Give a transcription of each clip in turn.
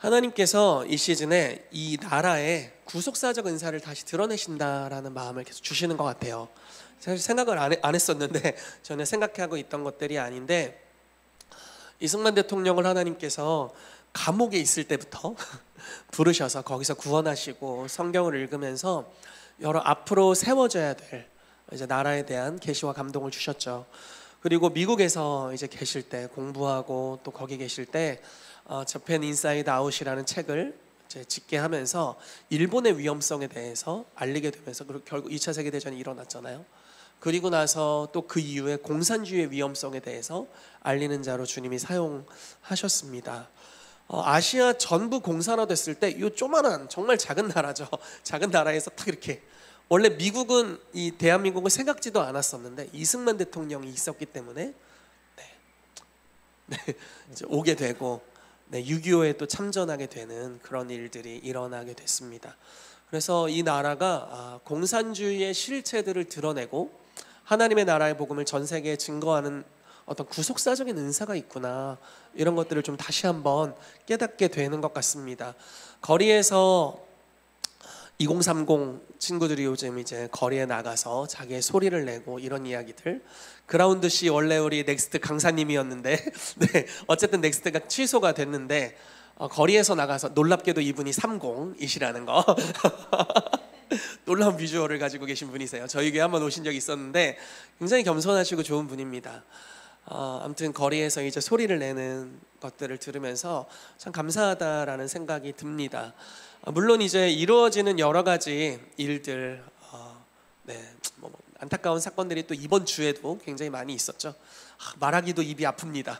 하나님께서 이 시즌에 이 나라의 구속사적 은사를 다시 드러내신다라는 마음을 계속 주시는 것 같아요. 사실 생각을 안 했었는데 저는 생각하고 있던 것들이 아닌데, 이승만 대통령을 하나님께서 감옥에 있을 때부터 부르셔서 거기서 구원하시고 성경을 읽으면서 여러 앞으로 세워져야 될 이제 나라에 대한 계시와 감동을 주셨죠. 그리고 미국에서 이제 계실 때 공부하고 또 거기 계실 때 저펜 인사이드 아웃이라는 책을 이제 짓게 하면서 일본의 위험성에 대해서 알리게 되면서 결국 2차 세계대전이 일어났잖아요. 그리고 나서 또 그 이후에 공산주의의 위험성에 대해서 알리는 자로 주님이 사용하셨습니다. 아시아 전부 공산화됐을 때 이 조만한 정말 작은 나라죠. 작은 나라에서 딱 이렇게, 원래 미국은 이 대한민국을 생각지도 않았었는데 이승만 대통령이 있었기 때문에 이제 오게 되고 6.25에 또 참전하게 되는 그런 일들이 일어나게 됐습니다. 그래서 이 나라가 공산주의의 실체들을 드러내고 하나님의 나라의 복음을 전 세계에 증거하는 어떤 구속사적인 은사가 있구나, 이런 것들을 좀 다시 한번 깨닫게 되는 것 같습니다. 거리에서 2030 친구들이 요즘 이제 거리에 나가서 자기의 소리를 내고 이런 이야기들, 그라운드 씨 원래 우리 넥스트 강사님이었는데 네, 어쨌든 넥스트가 취소가 됐는데 거리에서 나가서, 놀랍게도 이분이 30이시라는 거 놀라운 비주얼을 가지고 계신 분이세요. 저희 교회 한번 오신 적이 있었는데 굉장히 겸손하시고 좋은 분입니다. 아무튼 거리에서 이제 소리를 내는 것들을 들으면서 참 감사하다라는 생각이 듭니다. 물론 이제 이루어지는 여러 가지 일들, 안타까운 사건들이 또 이번 주에도 굉장히 많이 있었죠. 말하기도 입이 아픕니다.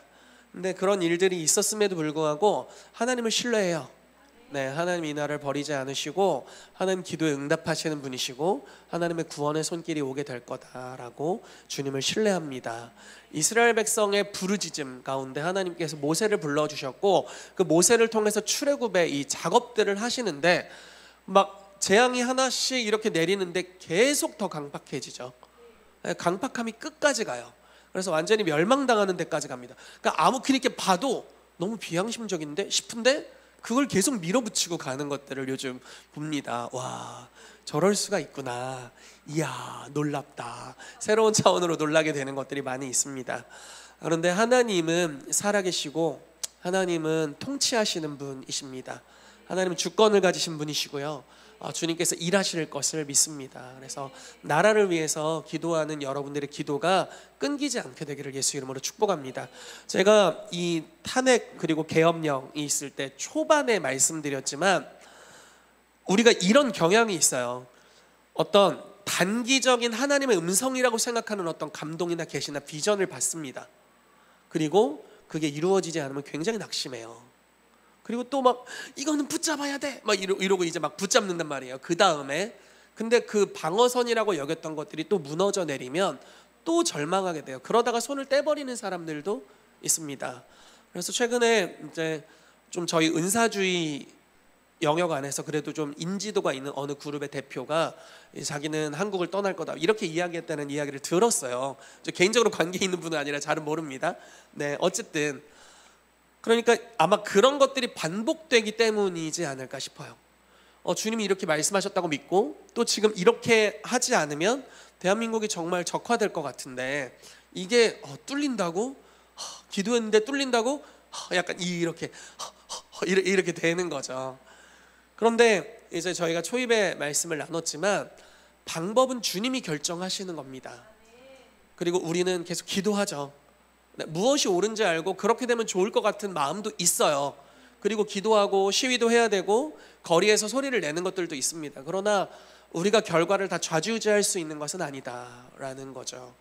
근데 그런 일들이 있었음에도 불구하고 하나님을 신뢰해요. 하나님 이 나라를 버리지 않으시고 하나님 기도에 응답하시는 분이시고 하나님의 구원의 손길이 오게 될 거다라고 주님을 신뢰합니다. 이스라엘 백성의 부르짖음 가운데 하나님께서 모세를 불러주셨고 그 모세를 통해서 출애굽의 이 작업들을 하시는데 막 재앙이 하나씩 이렇게 내리는데 계속 더 강팍해지죠. 강팍함이 끝까지 가요. 그래서 완전히 멸망당하는 데까지 갑니다. 그러니까 그렇게 봐도 너무 비양심적인데 싶은데 그걸 계속 밀어붙이고 가는 것들을 요즘 봅니다. 와, 저럴 수가 있구나. 이야, 놀랍다. 새로운 차원으로 놀라게 되는 것들이 많이 있습니다. 그런데 하나님은 살아계시고 하나님은 통치하시는 분이십니다. 하나님은 주권을 가지신 분이시고요, 주님께서 일하실 것을 믿습니다. 그래서 나라를 위해서 기도하는 여러분들의 기도가 끊기지 않게 되기를 예수 이름으로 축복합니다. 제가 이 탄핵 그리고 계엄령이 있을 때 초반에 말씀드렸지만 우리가 이런 경향이 있어요. 어떤 단기적인 하나님의 음성이라고 생각하는 어떤 감동이나 계시나 비전을 받습니다. 그리고 그게 이루어지지 않으면 굉장히 낙심해요. 그리고 또 막 이거는 붙잡아야 돼 막 이러고 이제 막 붙잡는단 말이에요. 그 다음에 근데 그 방어선이라고 여겼던 것들이 또 무너져 내리면 또 절망하게 돼요. 그러다가 손을 떼버리는 사람들도 있습니다. 그래서 최근에 이제 좀 저희 은사주의 영역 안에서 그래도 좀 인지도가 있는 어느 그룹의 대표가 자기는 한국을 떠날 거다 이렇게 이야기했다는 이야기를 들었어요. 개인적으로 관계 있는 분은 아니라 잘은 모릅니다. 어쨌든 그러니까 아마 그런 것들이 반복되기 때문이지 않을까 싶어요. 주님이 이렇게 말씀하셨다고 믿고 또 지금 이렇게 하지 않으면 대한민국이 정말 적화될 것 같은데 이게 뚫린다고? 기도했는데 뚫린다고? 약간 이렇게 되는 거죠. 그런데 이제 저희가 초입에 말씀을 나눴지만 방법은 주님이 결정하시는 겁니다. 그리고 우리는 계속 기도하죠. 무엇이 옳은지 알고 그렇게 되면 좋을 것 같은 마음도 있어요. 그리고 기도하고 시위도 해야 되고 거리에서 소리를 내는 것들도 있습니다. 그러나 우리가 결과를 다 좌지우지할 수 있는 것은 아니다라는 거죠.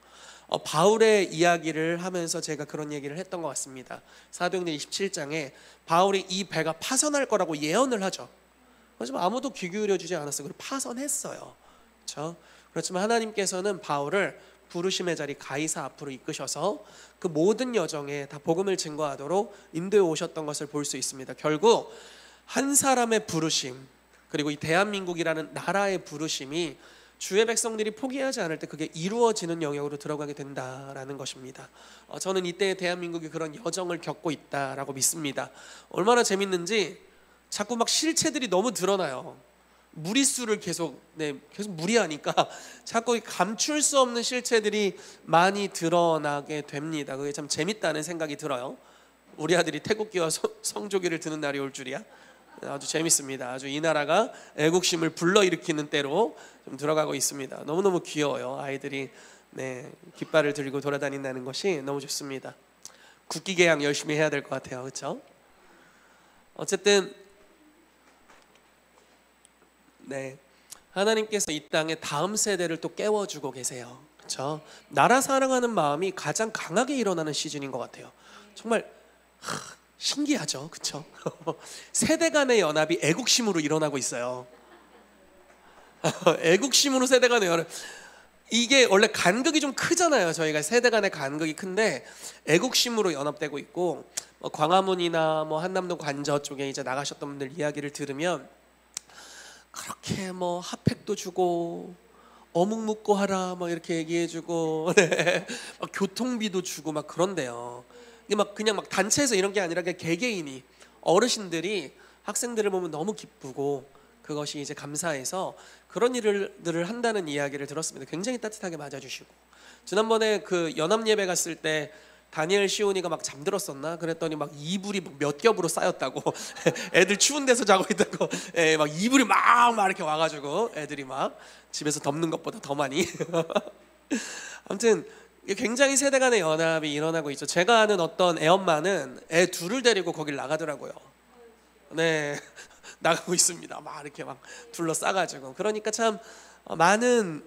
바울의 이야기를 하면서 제가 그런 얘기를 했던 것 같습니다. 사도행전 27장에 바울이 이 배가 파선할 거라고 예언을 하죠. 하지만 아무도 귀 기울여 주지 않았어요. 그리고 파선했어요. 그렇죠? 그렇지만 하나님께서는 바울을 부르심의 자리 가이사 앞으로 이끄셔서 그 모든 여정에 다 복음을 증거하도록 인도해 오셨던 것을 볼 수 있습니다. 결국 한 사람의 부르심, 그리고 이 대한민국이라는 나라의 부르심이 주의 백성들이 포기하지 않을 때 그게 이루어지는 영역으로 들어가게 된다라는 것입니다. 저는 이때 대한민국이 그런 여정을 겪고 있다라고 믿습니다. 얼마나 재밌는지 자꾸 막 실체들이 너무 드러나요. 무리수를 계속 무리하니까 자꾸 감출 수 없는 실체들이 많이 드러나게 됩니다. 그게 참 재밌다는 생각이 들어요. 우리 아들이 태국기와 성조기를 듣는 날이 올 줄이야. 아주 재밌습니다. 아주 이 나라가 애국심을 불러일으키는 때로 좀 들어가고 있습니다. 너무너무 귀여워요. 아이들이 깃발을 들고 돌아다닌다는 것이 너무 좋습니다. 국기 개양 열심히 해야 될 것 같아요. 그렇죠? 어쨌든 하나님께서 이 땅에 다음 세대를 또 깨워주고 계세요. 그렇죠? 나라 사랑하는 마음이 가장 강하게 일어나는 시즌인 것 같아요. 정말 신기하죠, 그렇죠? 세대 간의 연합이 애국심으로 일어나고 있어요. 애국심으로 세대 간의 연합. 이게 원래 간극이 좀 크잖아요. 저희가 세대 간의 간극이 큰데 애국심으로 연합되고 있고, 광화문이나 한남동 관저 쪽에 이제 나가셨던 분들 이야기를 들으면 그렇게 핫팩도 주고 어묵 묵고 하라 이렇게 얘기해주고 교통비도 주고 그런데요. 이게 그냥 단체에서 이런 게 아니라 개개인이, 어르신들이 학생들을 보면 너무 기쁘고 그것이 이제 감사해서 그런 일들을 한다는 이야기를 들었습니다. 굉장히 따뜻하게 맞아주시고, 지난번에 그 연합 예배 갔을 때 다니엘 시온이가 잠들었었나 그랬더니 이불이 몇 겹으로 쌓였다고 애들 추운 데서 자고 있다고 이불이 막 이렇게 와가지고 애들이 집에서 덮는 것보다 더 많이 아무튼 굉장히 세대 간의 연합이 일어나고 있죠. 제가 아는 어떤 애엄마는 애 둘을 데리고 거길 나가더라고요. 나가고 있습니다. 이렇게 둘러싸가지고. 그러니까 참 많은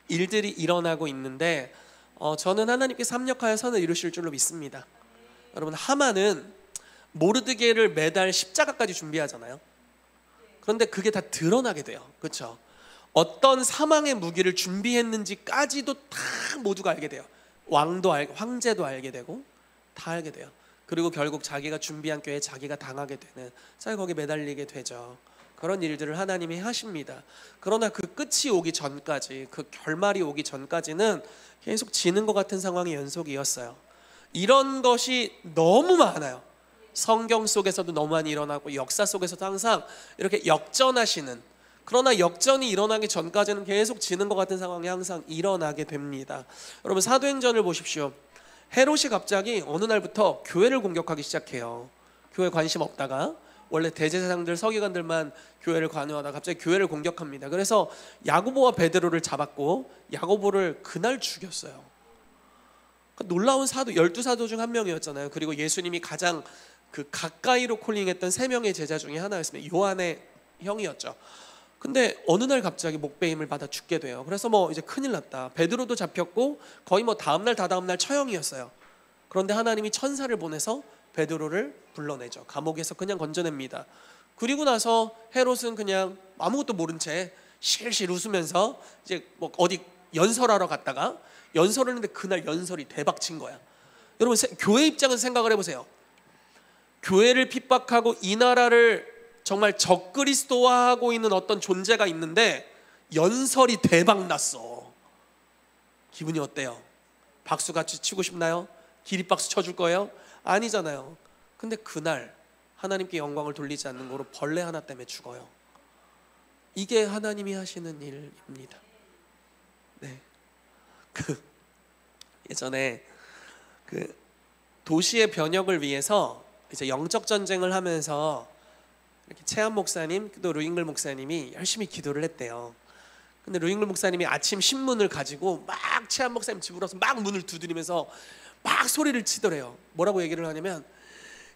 일들이 일어나고 있는데, 저는 하나님께서 합력하여 선을 이루실 줄로 믿습니다. 여러분, 하만은 모르드게를 매달 십자가까지 준비하잖아요. 그런데 그게 다 드러나게 돼요. 그렇죠? 어떤 사망의 무기를 준비했는지까지도 다 모두가 알게 돼요. 왕도 황제도 알게 되고 다 알게 돼요. 그리고 결국 자기가 준비한 꾀에 자기가 당하게 되는, 사실 거기에 매달리게 되죠. 그런 일들을 하나님이 하십니다. 그러나 그 끝이 오기 전까지, 그 결말이 오기 전까지는 계속 지는 것 같은 상황이 연속이었어요. 이런 것이 너무 많아요. 성경 속에서도 너무 많이 일어나고 역사 속에서도 항상 이렇게 역전하시는, 그러나 역전이 일어나기 전까지는 계속 지는 것 같은 상황이 항상 일어나게 됩니다. 여러분, 사도행전을 보십시오. 헤롯이 갑자기 어느 날부터 교회를 공격하기 시작해요. 교회 관심 없다가 원래 대제사장들, 서기관들만 교회를 관여하다 갑자기 교회를 공격합니다. 그래서 야고보와 베드로를 잡았고 야고보를 그날 죽였어요. 놀라운 사도, 12사도 중 한 명이었잖아요. 그리고 예수님이 가장 가까이로 콜링했던 3명의 제자 중에 하나였습니다. 요한의 형이었죠. 근데 어느 날 갑자기 목배임을 받아 죽게 돼요. 그래서 이제 큰일 났다. 베드로도 잡혔고 거의 다음날 다다음날 처형이었어요. 그런데 하나님이 천사를 보내서 베드로를 불러내죠. 감옥에서 그냥 건져냅니다. 그리고 나서 헤롯은 그냥 아무것도 모른 채 실실 웃으면서 이제 어디 연설하러 갔다가 연설을 했는데 그날 연설이 대박 친 거야. 여러분, 교회 입장에서 생각을 해보세요. 교회를 핍박하고 이 나라를 정말 적그리스도화하고 있는 어떤 존재가 있는데 연설이 대박 났어. 기분이 어때요? 박수같이 치고 싶나요? 기립박수 쳐줄 거예요? 아니잖아요. 근데 그날 하나님께 영광을 돌리지 않는 거로 벌레 하나 때문에 죽어요. 이게 하나님이 하시는 일입니다. 예전에 도시의 변혁을 위해서 이제 영적 전쟁을 하면서 이렇게 채한 목사님 또 루잉글 목사님이 열심히 기도를 했대요. 근데 루잉글 목사님이 아침 신문을 가지고 막 채한 목사님 집으로 와서 막 문을 두드리면서 막 소리를 치더래요. 뭐라고 얘기를 하냐면,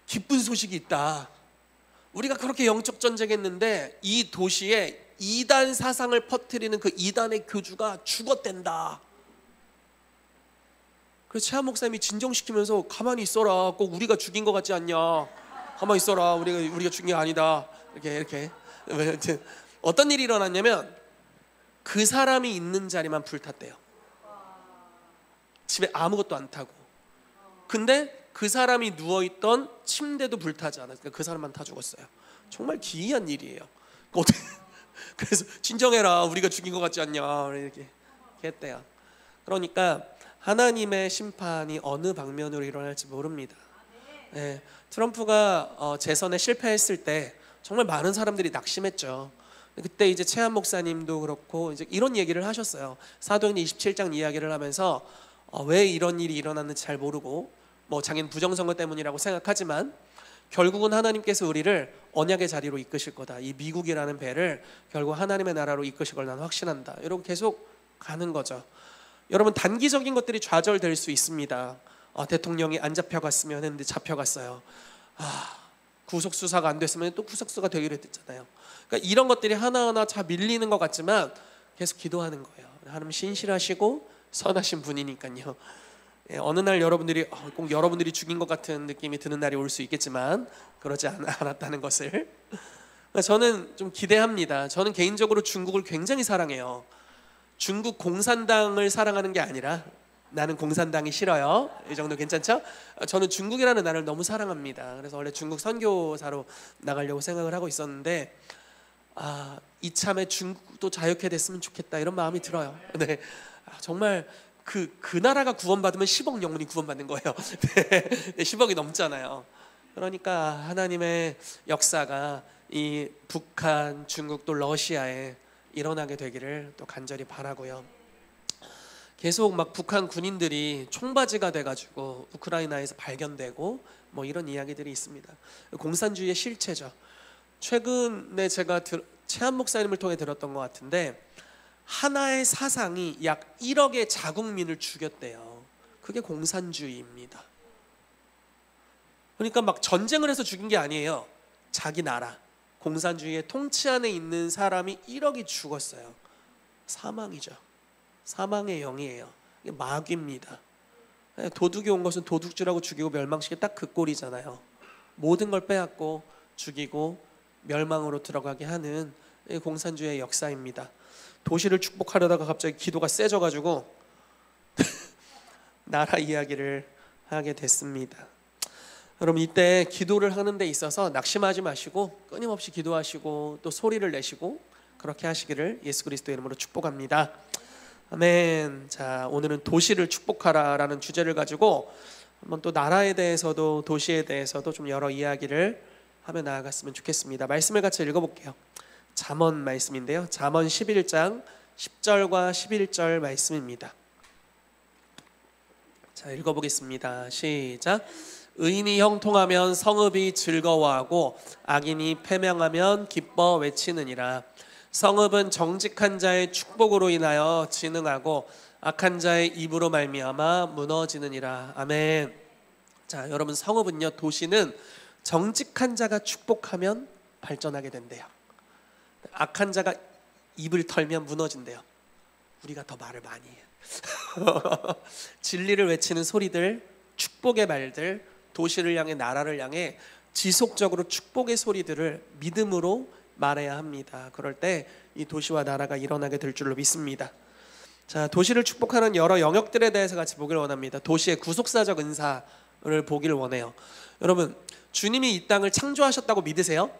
기쁜 소식이 있다. 우리가 그렇게 영적 전쟁했는데 이 도시에 이단 사상을 퍼뜨리는 그 이단의 교주가 죽었댄다. 그래서 채한 목사님이 진정시키면서, 가만히 있어라. 꼭 우리가 죽인 것 같지 않냐. 가만히 있어라. 우리가 죽인 게 아니다. 이렇게. 어떤 일이 일어났냐면 그 사람이 있는 자리만 불탔대요. 집에 아무것도 안 타고. 근데 그 사람이 누워있던 침대도 불타지 않았어요. 그 사람만 타 죽었어요. 정말 기이한 일이에요. 그래서 진정해라. 우리가 죽인 것 같지 않냐. 이렇게 했대요. 그러니까 하나님의 심판이 어느 방면으로 일어날지 모릅니다. 트럼프가 재선에 실패했을 때 정말 많은 사람들이 낙심했죠. 그때 이제 최한 목사님도 그렇고 이제 이런 얘기를 하셨어요. 사도행전 27장 이야기를 하면서 왜 이런 일이 일어났는지 잘 모르고 뭐 자기는 부정선거 때문이라고 생각하지만 결국은 하나님께서 우리를 언약의 자리로 이끄실 거다. 이 미국이라는 배를 결국 하나님의 나라로 이끄실 걸 난 확신한다. 이러고 계속 가는 거죠. 여러분, 단기적인 것들이 좌절될 수 있습니다. 대통령이 안 잡혀갔으면 했는데 잡혀갔어요. 구속 수사가 안 됐으면 또 구속 수사가 되기로 했잖아요. 그러니까 이런 것들이 하나하나 다 밀리는 것 같지만 계속 기도하는 거예요. 하나님 신실하시고 선하신 분이니까요. 어느 날 여러분들이 꼭 여러분들이 죽인 것 같은 느낌이 드는 날이 올 수 있겠지만 그러지 않았다는 것을 저는 좀 기대합니다. 저는 개인적으로 중국을 굉장히 사랑해요. 중국 공산당을 사랑하는 게 아니라 나는 공산당이 싫어요. 이 정도 괜찮죠? 저는 중국이라는 나라를 너무 사랑합니다. 그래서 원래 중국 선교사로 나가려고 생각을 하고 있었는데 이참에 중국도 자유케 됐으면 좋겠다 이런 마음이 들어요. 네, 정말 그 나라가 구원받으면 10억 영혼이 구원받는 거예요. 네, 10억이 넘잖아요. 그러니까 하나님의 역사가 이 북한, 중국 또 러시아에 일어나게 되기를 또 간절히 바라고요. 계속 막 북한 군인들이 총바지가 돼가지고 우크라이나에서 발견되고 뭐 이런 이야기들이 있습니다. 공산주의의 실체죠. 최근에 제가 최한 목사님을 통해 들었던 것 같은데 하나의 사상이 약 1억의 자국민을 죽였대요. 그게 공산주의입니다. 그러니까 막 전쟁을 해서 죽인 게 아니에요. 자기 나라 공산주의의 통치 안에 있는 사람이 1억이 죽었어요. 사망이죠. 사망의 영이에요. 이게 마귀입니다. 도둑이 온 것은 도둑질하고 죽이고 멸망시켜 딱 그 꼴이잖아요. 모든 걸 빼앗고 죽이고 멸망으로 들어가게 하는 공산주의의 역사입니다. 도시를 축복하려다가 갑자기 기도가 세져가지고 나라 이야기를 하게 됐습니다. 여러분, 이때 기도를 하는 데 있어서 낙심하지 마시고 끊임없이 기도하시고 또 소리를 내시고 그렇게 하시기를 예수 그리스도의 이름으로 축복합니다. 아멘. 자, 오늘은 도시를 축복하라라는 주제를 가지고 한번 또 나라에 대해서도 도시에 대해서도 좀 여러 이야기를 하며 나아갔으면 좋겠습니다. 말씀을 같이 읽어볼게요. 잠언 말씀인데요. 잠언 11장 10절과 11절 말씀입니다. 자, 읽어보겠습니다. 시작. 의인이 형통하면 성읍이 즐거워하고 악인이 패명하면 기뻐 외치느니라. 성읍은 정직한 자의 축복으로 인하여 진흥하고 악한 자의 입으로 말미암아 무너지느니라. 아멘. 자, 여러분, 성읍은요, 도시는 정직한 자가 축복하면 발전하게 된대요. 악한 자가 입을 털면 무너진대요. 우리가 더 말을 많이 해요. 진리를 외치는 소리들, 축복의 말들, 도시를 향해 나라를 향해 지속적으로 축복의 소리들을 믿음으로 말해야 합니다. 그럴 때 이 도시와 나라가 일어나게 될 줄로 믿습니다. 자, 도시를 축복하는 여러 영역들에 대해서 같이 보기를 원합니다. 도시의 구속사적 은사를 보기를 원해요. 여러분, 주님이 이 땅을 창조하셨다고 믿으세요?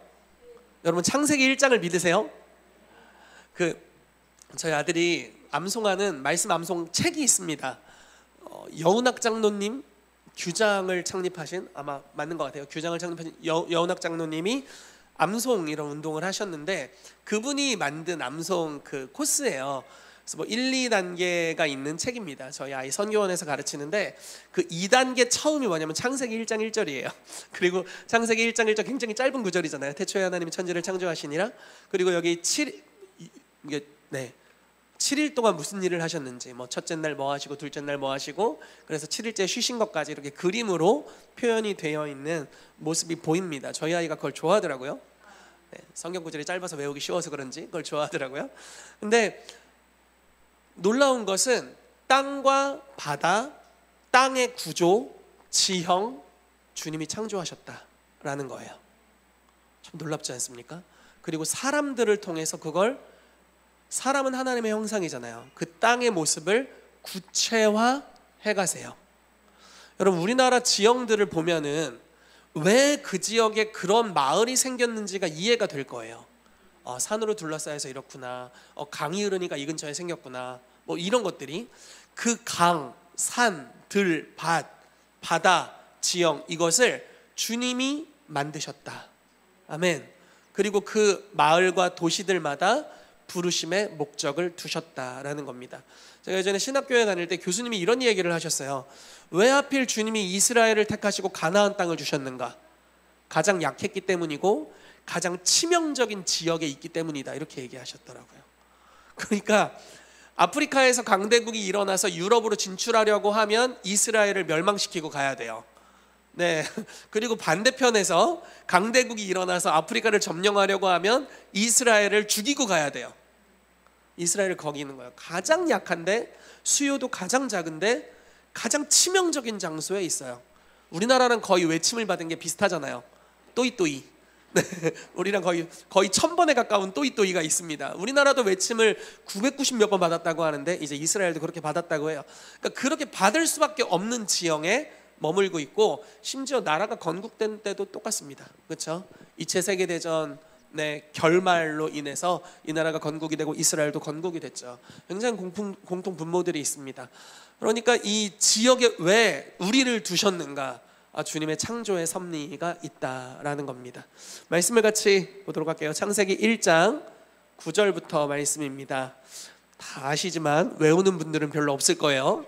여러분, 창세기 1장을 믿으세요? 저희 아들이 암송하는 말씀 암송 책이 있습니다. 여운학 장로님 규장을 창립하신, 아마 맞는 것 같아요. 규장을 창립하신 여운학 장로님이 암송 이런 운동을 하셨는데 그분이 만든 암송 코스예요. 그래서 뭐 1, 2단계가 있는 책입니다. 저희 아이 선교원에서 가르치는데 그 2단계 처음이 뭐냐면 창세기 1장 1절이에요. 그리고 창세기 1장 1절 굉장히 짧은 구절이잖아요. 태초에 하나님이 천지를 창조하시니라. 그리고 여기 7일 동안 무슨 일을 하셨는지, 뭐 첫째 날 뭐 하시고 둘째 날 뭐 하시고, 그래서 7일째 쉬신 것까지 이렇게 그림으로 표현이 되어 있는 모습이 보입니다. 저희 아이가 그걸 좋아하더라고요. 성경 구절이 짧아서 외우기 쉬워서 그런지 그걸 좋아하더라고요. 근데 놀라운 것은 땅과 바다, 땅의 구조, 지형, 주님이 창조하셨다라는 거예요. 좀 놀랍지 않습니까? 그리고 사람들을 통해서 그걸, 사람은 하나님의 형상이잖아요. 그 땅의 모습을 구체화해 가세요. 여러분, 우리나라 지형들을 보면은 왜 그 지역에 그런 마을이 생겼는지가 이해가 될 거예요. 산으로 둘러싸여서 이렇구나. 강이 흐르니까 이 근처에 생겼구나. 뭐 이런 것들이 그 강, 산, 들, 밭, 바다, 지형, 이것을 주님이 만드셨다. 아멘. 그리고 그 마을과 도시들마다 부르심의 목적을 두셨다라는 겁니다. 제가 예전에 신학교에 다닐 때 교수님이 이런 얘기를 하셨어요. 왜 하필 주님이 이스라엘을 택하시고 가나안 땅을 주셨는가? 가장 약했기 때문이고 가장 치명적인 지역에 있기 때문이다, 이렇게 얘기하셨더라고요. 그러니까 아프리카에서 강대국이 일어나서 유럽으로 진출하려고 하면 이스라엘을 멸망시키고 가야 돼요. 네. 그리고 반대편에서 강대국이 일어나서 아프리카를 점령하려고 하면 이스라엘을 죽이고 가야 돼요. 이스라엘 거기 있는 거예요. 가장 약한데, 수요도 가장 작은데 가장 치명적인 장소에 있어요. 우리나라랑 거의 외침을 받은 게 비슷하잖아요. 또이또이. 네, 우리랑 거의 1000번에 가까운 또이또이가 있습니다. 우리나라도 외침을 990 몇 번 받았다고 하는데 이제 이스라엘도 그렇게 받았다고 해요. 그러니까 그렇게 받을 수밖에 없는 지형에 머물고 있고, 심지어 나라가 건국된 때도 똑같습니다. 그렇죠? 2차 세계대전 결말로 인해서 이 나라가 건국이 되고 이스라엘도 건국이 됐죠. 굉장히 공통 분모들이 있습니다. 그러니까 이 지역에 왜 우리를 두셨는가? 주님의 창조의 섭리가 있다라는 겁니다. 말씀을 같이 보도록 할게요. 창세기 1장 9절부터 말씀입니다. 다 아시지만 외우는 분들은 별로 없을 거예요.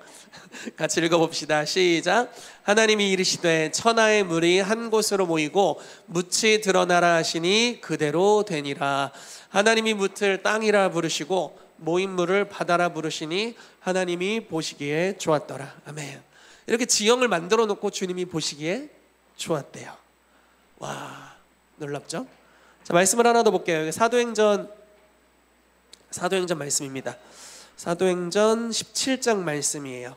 같이 읽어봅시다. 시작. 하나님이 이르시되 천하의 물이 한 곳으로 모이고 묻이 드러나라 하시니 그대로 되니라. 하나님이 묻을 땅이라 부르시고 모인 물을 바다라 부르시니 하나님이 보시기에 좋았더라. 아멘. 이렇게 지형을 만들어 놓고 주님이 보시기에 좋았대요. 와, 놀랍죠? 자, 말씀을 하나 더 볼게요. 사도행전 말씀입니다. 사도행전 17장 말씀이에요.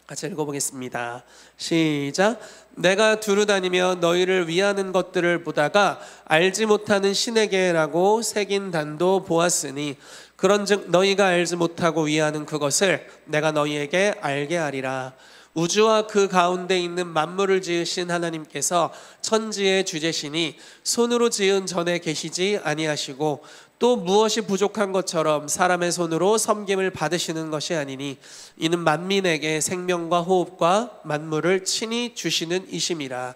같이 읽어보겠습니다. 시작. 내가 두루 다니며 너희를 위하는 것들을 보다가 알지 못하는 신에게라고 새긴 단도 보았으니 그런즉 너희가 알지 못하고 위하는 그것을 내가 너희에게 알게 하리라. 우주와 그 가운데 있는 만물을 지으신 하나님께서 천지의 주제시니 손으로 지은 전에 계시지 아니하시고 또 무엇이 부족한 것처럼 사람의 손으로 섬김을 받으시는 것이 아니니 이는 만민에게 생명과 호흡과 만물을 친히 주시는 이심이라.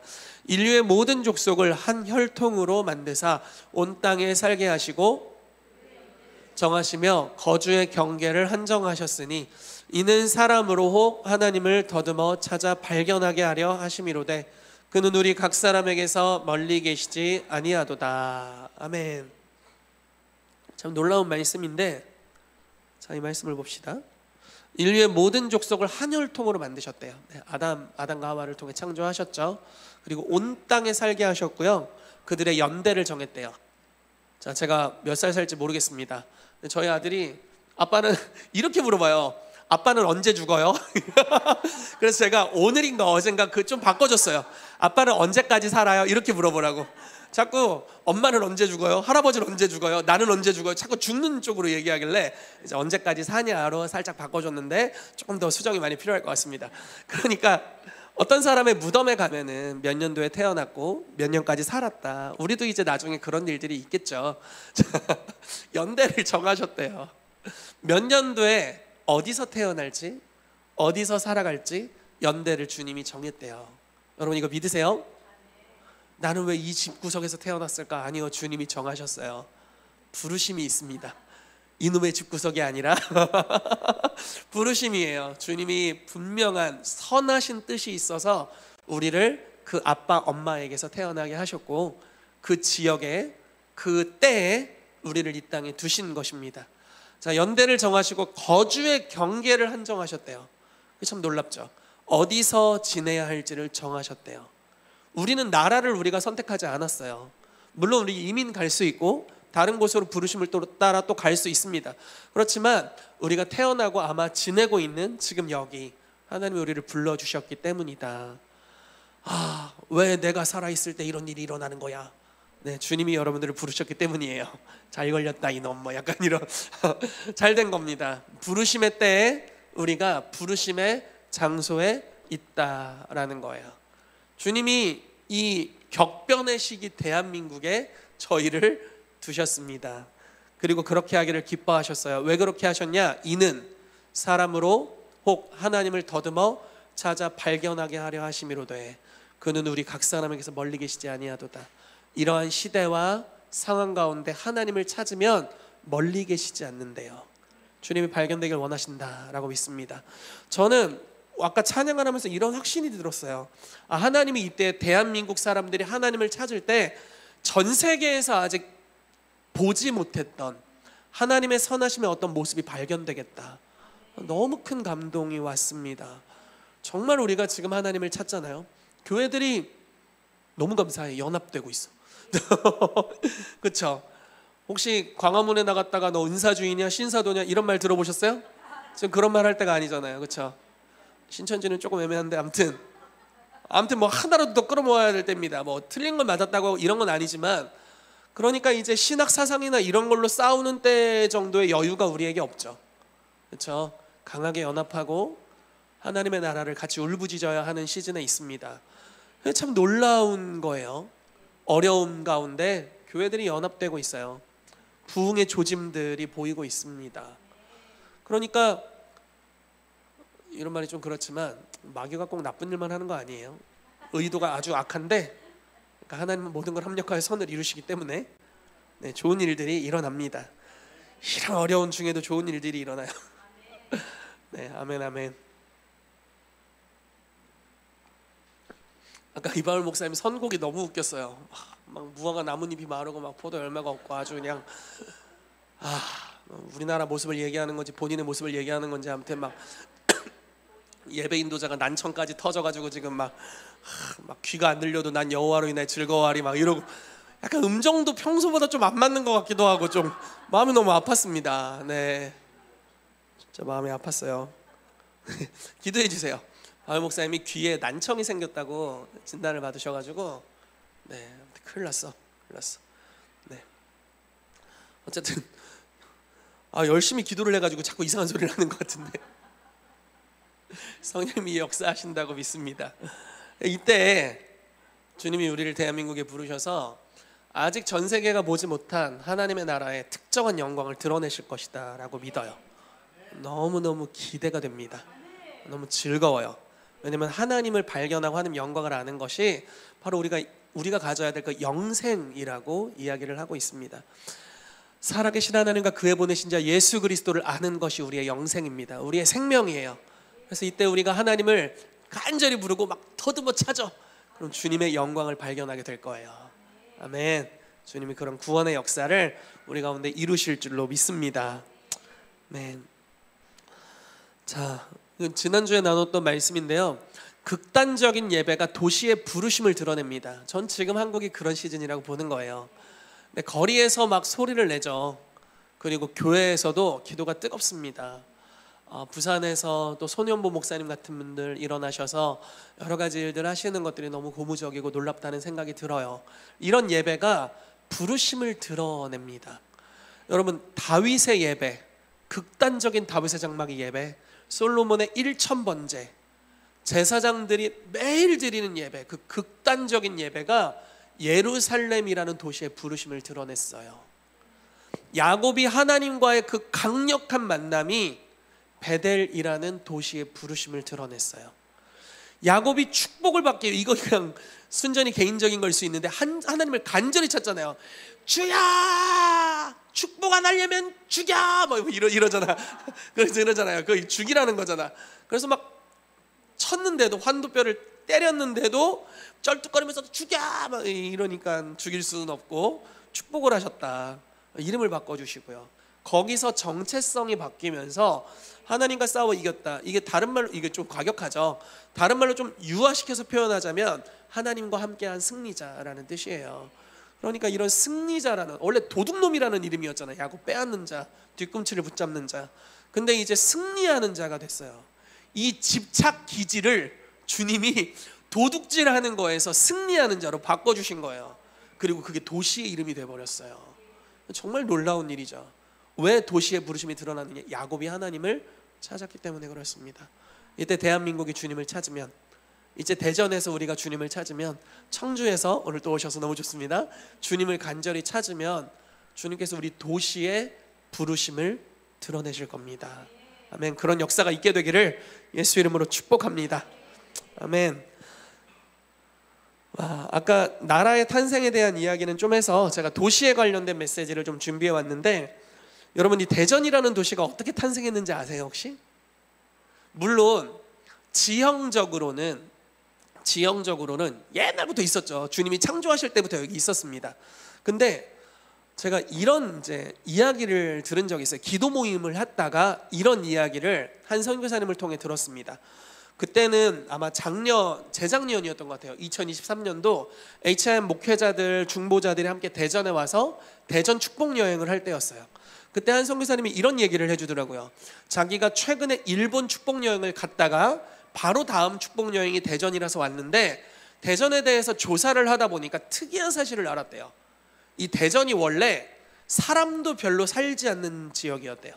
인류의 모든 족속을 한 혈통으로 만드사 온 땅에 살게 하시고 정하시며 거주의 경계를 한정하셨으니 이는 사람으로 혹 하나님을 더듬어 찾아 발견하게 하려 하심이로되 그는 우리 각 사람에게서 멀리 계시지 아니하도다. 아멘. 참 놀라운 말씀인데, 자, 이 말씀을 봅시다. 인류의 모든 족속을 한 혈통으로 만드셨대요. 아담과 하와를 통해 창조하셨죠. 그리고 온 땅에 살게 하셨고요. 그들의 연대를 정했대요. 자, 제가 몇 살 살지 모르겠습니다. 저희 아들이 아빠는 이렇게 물어봐요. 아빠는 언제 죽어요? 그래서 제가 오늘인가 어젠가 좀 바꿔줬어요. 아빠는 언제까지 살아요? 이렇게 물어보라고. 자꾸 엄마는 언제 죽어요? 할아버지는 언제 죽어요? 나는 언제 죽어요? 자꾸 죽는 쪽으로 얘기하길래 이제 언제까지 사냐로 살짝 바꿔줬는데 조금 더 수정이 많이 필요할 것 같습니다. 그러니까 어떤 사람의 무덤에 가면은 몇 년도에 태어났고 몇 년까지 살았다. 우리도 이제 나중에 그런 일들이 있겠죠. 연대를 정하셨대요. 몇 년도에 어디서 태어날지, 어디서 살아갈지 연대를 주님이 정했대요. 여러분 이거 믿으세요? 나는 왜 이 집구석에서 태어났을까? 아니요, 주님이 정하셨어요. 부르심이 있습니다. 이놈의 집구석이 아니라 부르심이에요. 주님이 분명한 선하신 뜻이 있어서 우리를 그 아빠 엄마에게서 태어나게 하셨고 그 지역에 그 때에 우리를 이 땅에 두신 것입니다. 자, 연대를 정하시고 거주의 경계를 한정하셨대요. 참 놀랍죠. 어디서 지내야 할지를 정하셨대요. 우리는 나라를 우리가 선택하지 않았어요. 물론 우리 이민 갈 수 있고 다른 곳으로 부르심을 따라 또 갈 수 있습니다. 그렇지만 우리가 태어나고 아마 지내고 있는 지금 여기 하나님이 우리를 불러주셨기 때문이다. 왜 내가 살아있을 때 이런 일이 일어나는 거야? 네, 주님이 여러분들을 부르셨기 때문이에요. 잘 걸렸다 이놈, 약간 이런 잘 된 겁니다. 부르심의 때에 우리가 부르심의 장소에 있다라는 거예요. 주님이 이 격변의 시기 대한민국에 저희를 두셨습니다. 그리고 그렇게 하기를 기뻐하셨어요. 왜 그렇게 하셨냐? 이는 사람으로 혹 하나님을 더듬어 찾아 발견하게 하려 하심이로되 그는 우리 각 사람에게서 멀리 계시지 아니하도다. 이러한 시대와 상황 가운데 하나님을 찾으면 멀리 계시지 않는데요. 주님이 발견되길 원하신다라고 믿습니다. 저는 아까 찬양을 하면서 이런 확신이 들었어요. 하나님이 이때 대한민국 사람들이 하나님을 찾을 때 전 세계에서 아직 보지 못했던 하나님의 선하심의 어떤 모습이 발견되겠다. 너무 큰 감동이 왔습니다. 정말 우리가 지금 하나님을 찾잖아요. 교회들이 너무 감사해 연합되고 있어. 그렇죠? 혹시 광화문에 나갔다가 너 은사주의냐 신사도냐 이런 말 들어보셨어요? 지금 그런 말 할 때가 아니잖아요. 그렇죠? 신천지는 조금 애매한데 아무튼 뭐 하나라도 더 끌어모아야 될 때입니다. 뭐 틀린 걸 맞았다고 이런 건 아니지만, 그러니까 이제 신학 사상이나 이런 걸로 싸우는 때 정도의 여유가 우리에게 없죠. 그렇죠? 강하게 연합하고 하나님의 나라를 같이 울부짖어야 하는 시즌에 있습니다. 참 놀라운 거예요. 어려움 가운데 교회들이 연합되고 있어요. 부흥의 조짐들이 보이고 있습니다. 그러니까 이런 말이 좀 그렇지만 마귀가 꼭 나쁜 일만 하는 거 아니에요. 의도가 아주 악한데, 그러니까 하나님은 모든 걸 합력하여 선을 이루시기 때문에 좋은 일들이 일어납니다. 이런 어려운 중에도 좋은 일들이 일어나요. 아멘 아멘. 아까 이바울 목사님 선곡이 너무 웃겼어요. 막 무화과 나뭇잎이 마르고 막 포도 열매가 없고 아주 그냥 우리나라 모습을 얘기하는 건지 본인의 모습을 얘기하는 건지 아무튼 막 예배 인도자가 난청까지 터져가지고 지금 막 귀가 안 들려도 난 여호와로 인해 즐거워하리 막 이러고, 약간 음정도 평소보다 좀 안 맞는 것 같기도 하고 좀 마음이 너무 아팠습니다. 네, 진짜 마음이 아팠어요. 기도해 주세요. 바울 목사님이 귀에 난청이 생겼다고 진단을 받으셔가지고 큰일 났어. 네, 어쨌든 열심히 기도를 해가지고 자꾸 이상한 소리를 하는 것 같은데 성령님이 역사하신다고 믿습니다. 이때 주님이 우리를 대한민국에 부르셔서 아직 전 세계가 보지 못한 하나님의 나라의 특정한 영광을 드러내실 것이다 라고 믿어요. 너무너무 기대가 됩니다. 너무 즐거워요. 왜냐면 하나님을 발견하고 하나님 영광을 아는 것이 바로 우리가 가져야 될 그 영생이라고 이야기를 하고 있습니다. 살아계신 하나님과 그에 보내신 자 예수 그리스도를 아는 것이 우리의 영생입니다. 우리의 생명이에요. 그래서 이때 우리가 하나님을 간절히 부르고 막 더듬어 찾아, 그럼 주님의 영광을 발견하게 될 거예요. 아멘. 주님이 그런 구원의 역사를 우리 가운데 이루실 줄로 믿습니다. 아멘. 자, 지난주에 나눴던 말씀인데요, 극단적인 예배가 도시의 부르심을 드러냅니다. 전 지금 한국이 그런 시즌이라고 보는 거예요. 거리에서 막 소리를 내죠. 그리고 교회에서도 기도가 뜨겁습니다. 부산에서 또 손현보 목사님 같은 분들 일어나셔서 여러 가지 일들 하시는 것들이 너무 고무적이고 놀랍다는 생각이 들어요. 이런 예배가 부르심을 드러냅니다. 여러분, 다윗의 예배, 극단적인 다윗의 장막의 예배, 솔로몬의 1000번제, 제사장들이 매일 드리는 예배, 그 극단적인 예배가 예루살렘이라는 도시의 부르심을 드러냈어요. 야곱이 하나님과의 그 강력한 만남이 베델이라는 도시의 부르심을 드러냈어요. 야곱이 축복을 받기, 이거 그냥 순전히 개인적인 걸 수 있는데 하나님을 간절히 찾잖아요. 주야, 축복 안 하려면 죽여, 뭐 이러잖아. 그래서 이러잖아요. 그 죽이라는 거잖아. 그래서 막 쳤는데도, 환도뼈를 때렸는데도 쩔뚝거리면서 죽여, 막 이러니까 죽일 수는 없고 축복을 하셨다. 이름을 바꿔주시고요. 거기서 정체성이 바뀌면서 하나님과 싸워 이겼다. 이게 다른 말로, 이게 좀 과격하죠. 다른 말로 좀 유화시켜서 표현하자면 하나님과 함께한 승리자라는 뜻이에요. 그러니까 이런 승리자라는, 원래 도둑놈이라는 이름이었잖아요. 야곱 빼앗는 자, 뒤꿈치를 붙잡는 자. 근데 이제 승리하는 자가 됐어요. 이 집착 기질을 주님이 도둑질하는 거에서 승리하는 자로 바꿔주신 거예요. 그리고 그게 도시의 이름이 돼버렸어요. 정말 놀라운 일이죠. 왜 도시의 부르심이 드러나느냐? 야곱이 하나님을 찾았기 때문에 그렇습니다. 이때 대한민국이 주님을 찾으면, 이제 대전에서 우리가 주님을 찾으면, 청주에서 오늘 또 오셔서 너무 좋습니다. 주님을 간절히 찾으면 주님께서 우리 도시의 부르심을 드러내실 겁니다. 아멘. 그런 역사가 있게 되기를 예수 이름으로 축복합니다. 아멘. 아까 나라의 탄생에 대한 이야기는 좀 해서 제가 도시에 관련된 메시지를 좀 준비해 왔는데, 여러분 이 대전이라는 도시가 어떻게 탄생했는지 아세요 혹시? 물론 지형적으로는 옛날부터 있었죠. 주님이 창조하실 때부터 여기 있었습니다. 근데 제가 이런 이제 이야기를 들은 적이 있어요. 기도 모임을 했다가 이런 이야기를 한 선교사님을 통해 들었습니다. 그때는 아마 재작년이었던 것 같아요. 2023년도 HIM 목회자들, 중보자들이 함께 대전에 와서 대전 축복 여행을 할 때였어요. 그때 한 선교사님이 이런 얘기를 해주더라고요. 자기가 최근에 일본 축복 여행을 갔다가 바로 다음 축복 여행이 대전이라서 왔는데, 대전에 대해서 조사를 하다 보니까 특이한 사실을 알았대요. 이 대전이 원래 사람도 별로 살지 않는 지역이었대요.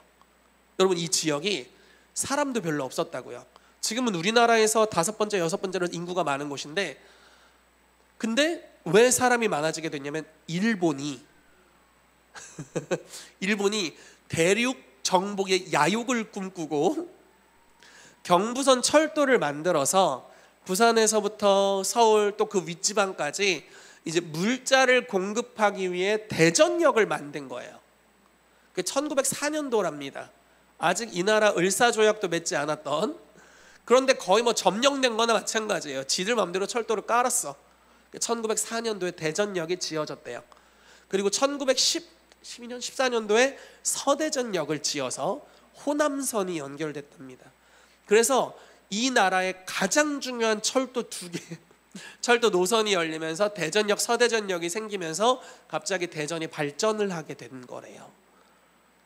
여러분 이 지역이 사람도 별로 없었다고요. 지금은 우리나라에서 5번째, 6번째로 인구가 많은 곳인데, 근데 왜 사람이 많아지게 됐냐면 일본이 대륙 정복의 야욕을 꿈꾸고 경부선 철도를 만들어서 부산에서부터 서울 또 그 윗지방까지 이제 물자를 공급하기 위해 대전역을 만든 거예요. 그게 1904년도랍니다. 아직 이 나라 을사조약도 맺지 않았던, 그런데 거의 뭐 점령된 거나 마찬가지예요. 지들 마음대로 철도를 깔았어. 1904년도에 대전역이 지어졌대요. 그리고 1912년, 14년도에 서대전역을 지어서 호남선이 연결됐답니다. 그래서 이 나라의 가장 중요한 철도 2개 철도 노선이 열리면서 대전역, 서대전역이 생기면서 갑자기 대전이 발전을 하게 된 거래요.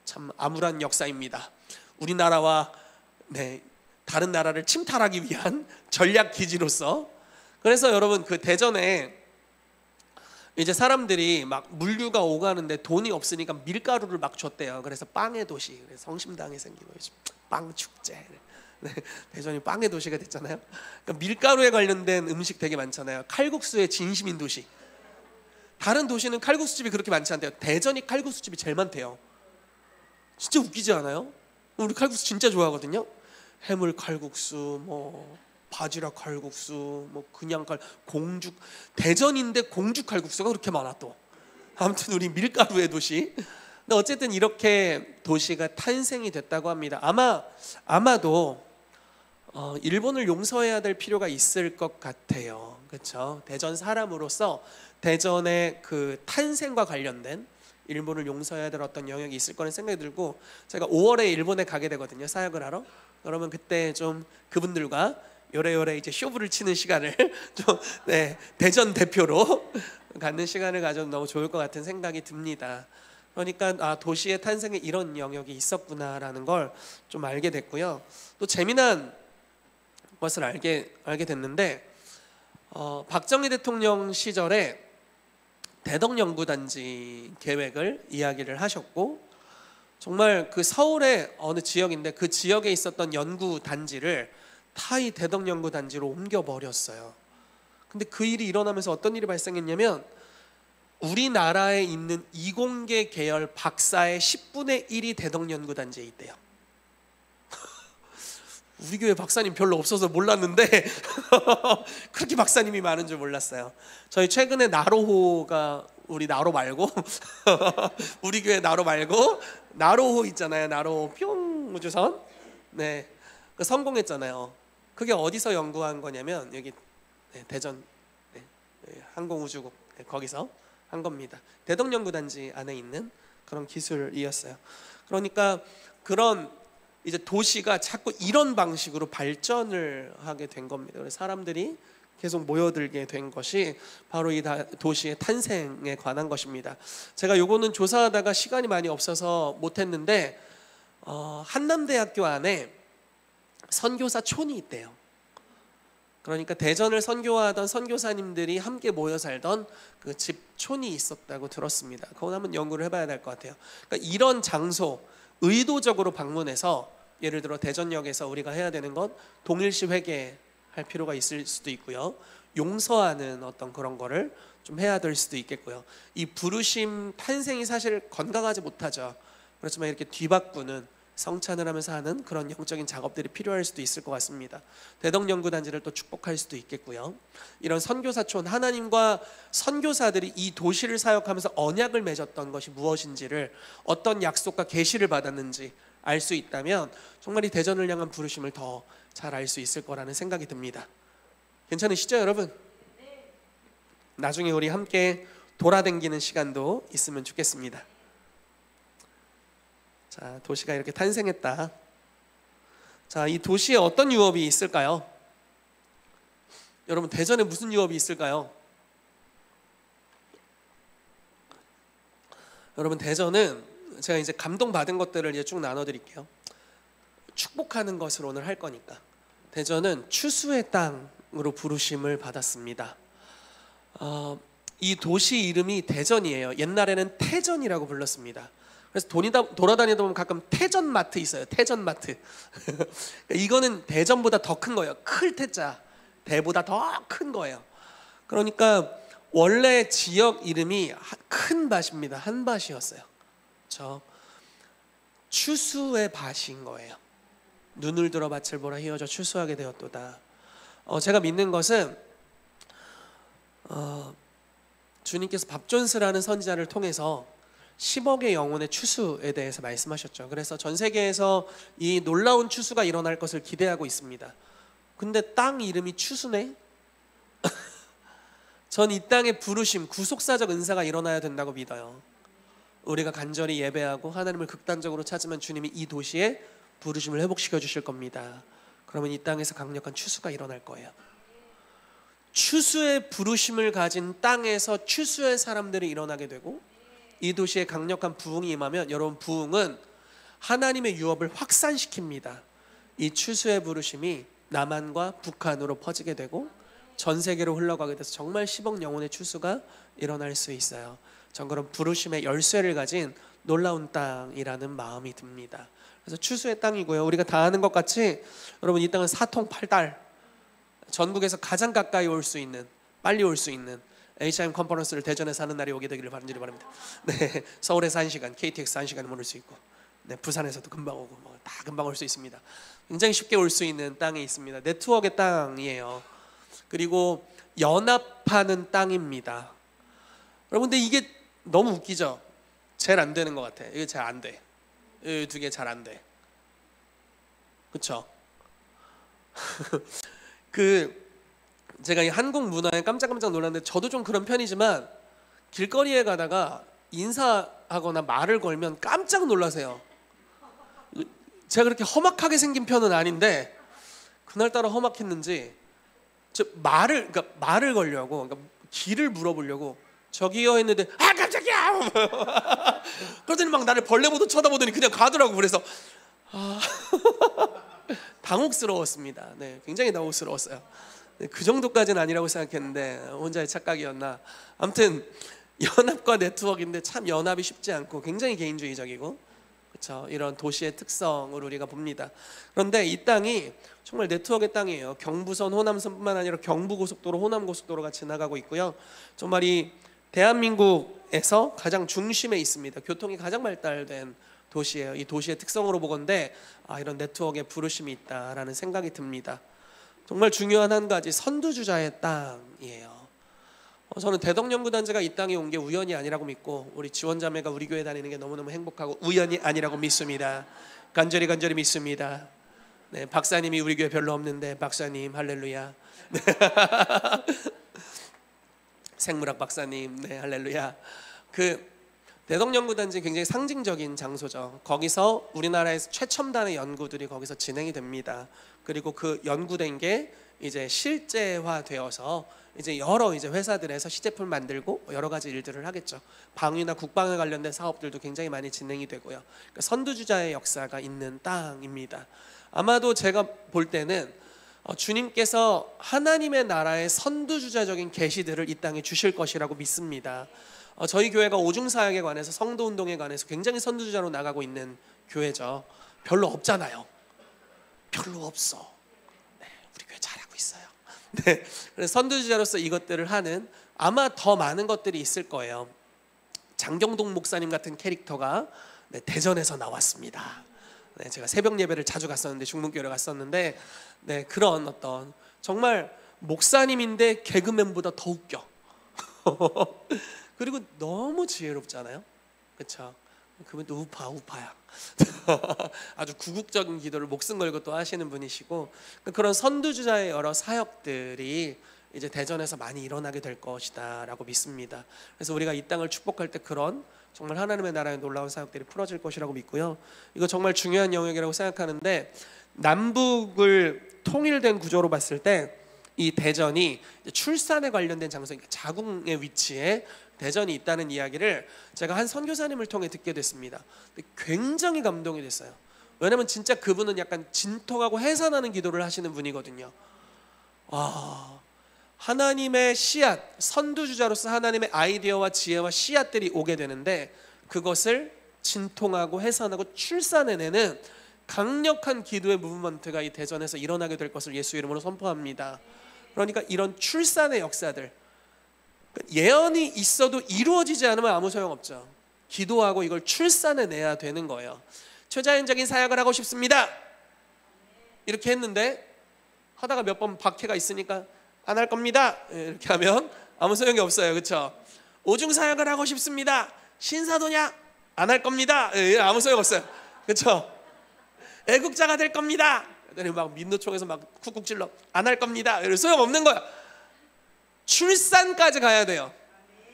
참 암울한 역사입니다. 우리나라와 다른 나라를 침탈하기 위한 전략 기지로서. 그래서 여러분 그 대전에 이제 사람들이 막 물류가 오가는데 돈이 없으니까 밀가루를 막 줬대요. 그래서 빵의 도시, 성심당에 생기고 빵 축제. 대전이 빵의 도시가 됐잖아요. 그러니까 밀가루에 관련된 음식 되게 많잖아요. 칼국수의 진심인 도시. 다른 도시는 칼국수집이 그렇게 많지 않대요. 대전이 칼국수집이 제일 많대요. 진짜 웃기지 않아요? 우리 칼국수 진짜 좋아하거든요. 해물 칼국수, 뭐 바지락 칼국수, 뭐 그냥 공죽. 대전인데 공죽 칼국수가 그렇게 많아 또. 아무튼 우리 밀가루의 도시. 근데 어쨌든 이렇게 도시가 탄생이 됐다고 합니다. 아마도 일본을 용서해야 될 필요가 있을 것 같아요. 그렇죠? 대전 사람으로서 대전의 그 탄생과 관련된 일본을 용서해야 될 어떤 영역이 있을 거라는 생각이 들고, 제가 5월에 일본에 가게 되거든요. 사역을 하러. 그러면 그때 좀 그분들과 요래요래 이제 쇼부를 치는 시간을 좀 대전 대표로 갖는 시간을 가져도 너무 좋을 것 같은 생각이 듭니다. 그러니까 도시의 탄생에 이런 영역이 있었구나라는 걸 좀 알게 됐고요. 또 재미난 것을 알게 됐는데, 박정희 대통령 시절에 대덕연구단지 계획을 이야기를 하셨고, 정말 그 서울의 어느 지역인데 그 지역에 있었던 연구단지를 타이 대덕연구단지로 옮겨버렸어요. 근데 그 일이 일어나면서 어떤 일이 발생했냐면, 우리나라에 있는 이공계 계열 박사의 10분의 1이 대덕연구단지에 있대요. 우리 교회 박사님 별로 없어서 몰랐는데 그렇게 박사님이 많은 줄 몰랐어요. 저희 최근에 나로호가, 우리 나로 말고 우리 교회 나로 말고 나로호 있잖아요. 나로호 뿅 우주선, 그 성공했잖아요. 그게 어디서 연구한 거냐면 여기 대전 항공우주국 거기서 한 겁니다. 대덕연구단지 안에 있는 그런 기술이었어요. 그러니까 그런 이제 도시가 자꾸 이런 방식으로 발전을 하게 된 겁니다. 그래서 사람들이 계속 모여들게 된 것이 바로 이 도시의 탄생에 관한 것입니다. 제가 요거는 조사하다가 시간이 많이 없어서 못했는데, 한남대학교 안에 선교사촌이 있대요. 그러니까 대전을 선교하던 선교사님들이 함께 모여 살던 그 집촌이 있었다고 들었습니다. 그건 한번 연구를 해봐야 될 것 같아요. 그러니까 이런 장소 의도적으로 방문해서, 예를 들어 대전역에서 우리가 해야 되는 건 동일시 회개할 필요가 있을 수도 있고요, 용서하는 어떤 그런 거를 좀 해야 될 수도 있겠고요. 이 부르심 탄생이 사실 건강하지 못하죠. 그렇지만 이렇게 뒤바꾸는 성찬을 하면서 하는 그런 영적인 작업들이 필요할 수도 있을 것 같습니다. 대덕연구단지를 또 축복할 수도 있겠고요. 이런 선교사촌, 하나님과 선교사들이 이 도시를 사역하면서 언약을 맺었던 것이 무엇인지를, 어떤 약속과 계시를 받았는지 알 수 있다면 정말 이 대전을 향한 부르심을 더 잘 알 수 있을 거라는 생각이 듭니다. 괜찮으시죠, 여러분? 나중에 우리 함께 돌아다니는 시간도 있으면 좋겠습니다. 자, 도시가 이렇게 탄생했다. 자, 이 도시에 어떤 유업이 있을까요? 여러분, 대전에 무슨 유업이 있을까요? 여러분, 대전은 제가 이제 감동받은 것들을 이제 쭉 나눠드릴게요. 축복하는 것을 오늘 할 거니까. 대전은 추수의 땅으로 부르심을 받았습니다. 이 도시 이름이 대전이에요. 옛날에는 태전이라고 불렀습니다. 그래서 돌아다니다 보면 가끔 태전마트 있어요. 태전마트. 이거는 대전보다 더 큰 거예요. 클 태자, 대보다 더 큰 거예요. 그러니까 원래 지역 이름이 큰 밭입니다. 한 밭이었어요. 그렇죠? 추수의 밭인 거예요. 눈을 들어 밭을 보라, 희어져 추수하게 되었도다. 제가 믿는 것은 주님께서 밥존스라는 선지자를 통해서 10억의 영혼의 추수에 대해서 말씀하셨죠. 그래서 전 세계에서 이 놀라운 추수가 일어날 것을 기대하고 있습니다. 근데 땅 이름이 추수네? 전 이 땅의 부르심, 구속사적 은사가 일어나야 된다고 믿어요. 우리가 간절히 예배하고 하나님을 극단적으로 찾으면 주님이 이 도시에 부르심을 회복시켜 주실 겁니다. 그러면 이 땅에서 강력한 추수가 일어날 거예요. 추수의 부르심을 가진 땅에서 추수의 사람들이 일어나게 되고, 이 도시에 강력한 부흥이 임하면, 여러분, 부흥은 하나님의 유업을 확산시킵니다. 이 추수의 부르심이 남한과 북한으로 퍼지게 되고 전 세계로 흘러가게 돼서 정말 10억 영혼의 추수가 일어날 수 있어요. 전 그런 부르심의 열쇠를 가진 놀라운 땅이라는 마음이 듭니다. 그래서 추수의 땅이고요. 우리가 다 아는 것 같이 여러분, 이 땅은 사통팔달, 전국에서 가장 가까이 올 수 있는, 빨리 올 수 있는 HIM 컨퍼런스를 대전에서 하는 날이 오게 되기를 간절히 바랍니다. 네, 서울에서 1시간, KTX 1시간에 올 수 있고, 네, 부산에서도 금방 오고, 다 금방 올 수 있습니다. 굉장히 쉽게 올 수 있는 땅에 있습니다. 네트워크의 땅이에요. 그리고 연합하는 땅입니다. 여러분, 근데 이게 너무 웃기죠? 제일 안 되는 것 같아. 이게 잘 안 돼. 이 두 개 잘 안 돼. 그렇죠? 제가 이 한국 문화에 깜짝깜짝 놀랐는데, 저도 좀 그런 편이지만 길거리에 가다가 인사하거나 말을 걸면 깜짝 놀라세요. 제가 그렇게 험악하게 생긴 편은 아닌데 그날따라 험악했는지 말을 걸려고, 그러니까 길을 물어보려고 저기요 했는데, 아 깜짝이야 그러더니 막 나를 벌레 보듯 쳐다보더니 그냥 가더라고. 그래서 당혹스러웠습니다. 네, 굉장히 당혹스러웠어요. 네, 그 정도까지는 아니라고 생각했는데 혼자의 착각이었나. 아무튼 연합과 네트워크인데 참 연합이 쉽지 않고 굉장히 개인주의적이고, 그렇죠? 이런 도시의 특성을 우리가 봅니다. 그런데 이 땅이 정말 네트워크의 땅이에요. 경부선, 호남선뿐만 아니라 경부고속도로, 호남고속도로가 지나가고 있고요. 정말 이 대한민국에서 가장 중심에 있습니다. 교통이 가장 발달된 도시예요. 이 도시의 특성으로 보건대 이런 네트워크에 부르심이 있다라는 생각이 듭니다. 정말 중요한 한 가지, 선두주자의 땅이에요. 저는 대덕연구단지가 이 땅에 온 게 우연이 아니라고 믿고, 우리 지원자매가 우리 교회 다니는 게 너무너무 행복하고 우연이 아니라고 믿습니다. 간절히 믿습니다. 네, 박사님이 우리 교회 별로 없는데 박사님 할렐루야. 네. 생물학 박사님, 네, 할렐루야. 대덕연구단지 굉장히 상징적인 장소죠. 거기서 우리나라에서 최첨단의 연구들이 거기서 진행이 됩니다. 그리고 그 연구된 게 이제 실제화되어서 이제 여러 회사들에서 시제품을 만들고 여러 가지 일들을 하겠죠. 방위나 국방에 관련된 사업들도 굉장히 많이 진행이 되고요. 그러니까 선두주자의 역사가 있는 땅입니다. 아마도 제가 볼 때는 주님께서 하나님의 나라의 선두주자적인 계시들을 이 땅에 주실 것이라고 믿습니다. 저희 교회가 오중사역에 관해서, 성도운동에 관해서 굉장히 선두주자로 나가고 있는 교회죠. 별로 없잖아요. 별로 없어. 네, 우리 교회 잘하고 있어요. 네, 그래서 선두주자로서 이것들을 하는, 아마 더 많은 것들이 있을 거예요. 장경동 목사님 같은 캐릭터가 대전에서 나왔습니다. 네, 제가 새벽 예배를 자주 갔었는데, 중문교회를 갔었는데, 네, 그런 어떤 정말 목사님인데 개그맨보다 더 웃겨. 그리고 너무 지혜롭잖아요, 그렇죠? 그분도 우파야. 아주 구국적인 기도를 목숨 걸고 또 하시는 분이시고, 그런 선두주자의 여러 사역들이 이제 대전에서 많이 일어나게 될 것이다 라고 믿습니다. 그래서 우리가 이 땅을 축복할 때 그런 정말 하나님의 나라의 놀라운 사역들이 풀어질 것이라고 믿고요. 이거 정말 중요한 영역이라고 생각하는데, 남북을 통일된 구조로 봤을 때 이 대전이 출산에 관련된 장소, 자궁의 위치에 대전이 있다는 이야기를 제가 한 선교사님을 통해 듣게 됐습니다. 굉장히 감동이 됐어요. 왜냐면 진짜 그분은 약간 진통하고 해산하는 기도를 하시는 분이거든요. 와, 하나님의 씨앗, 선두주자로서 하나님의 아이디어와 지혜와 씨앗들이 오게 되는데, 그것을 진통하고 해산하고 출산해내는 강력한 기도의 무브먼트가 이 대전에서 일어나게 될 것을 예수 이름으로 선포합니다. 그러니까 이런 출산의 역사들, 예언이 있어도 이루어지지 않으면 아무 소용없죠. 기도하고 이걸 출산해내야 되는 거예요. 초자연적인 사역을 하고 싶습니다 이렇게 했는데, 하다가 몇 번 박해가 있으니까 안 할 겁니다 이렇게 하면 아무 소용이 없어요, 그렇죠? 오중 사역을 하고 싶습니다, 신사도냐? 안 할 겁니다, 아무 소용 없어요, 그렇죠? 애국자가 될 겁니다, 막 민노총에서 막 쿡쿡 찔러 안 할 겁니다, 소용 없는 거야. 출산까지 가야 돼요.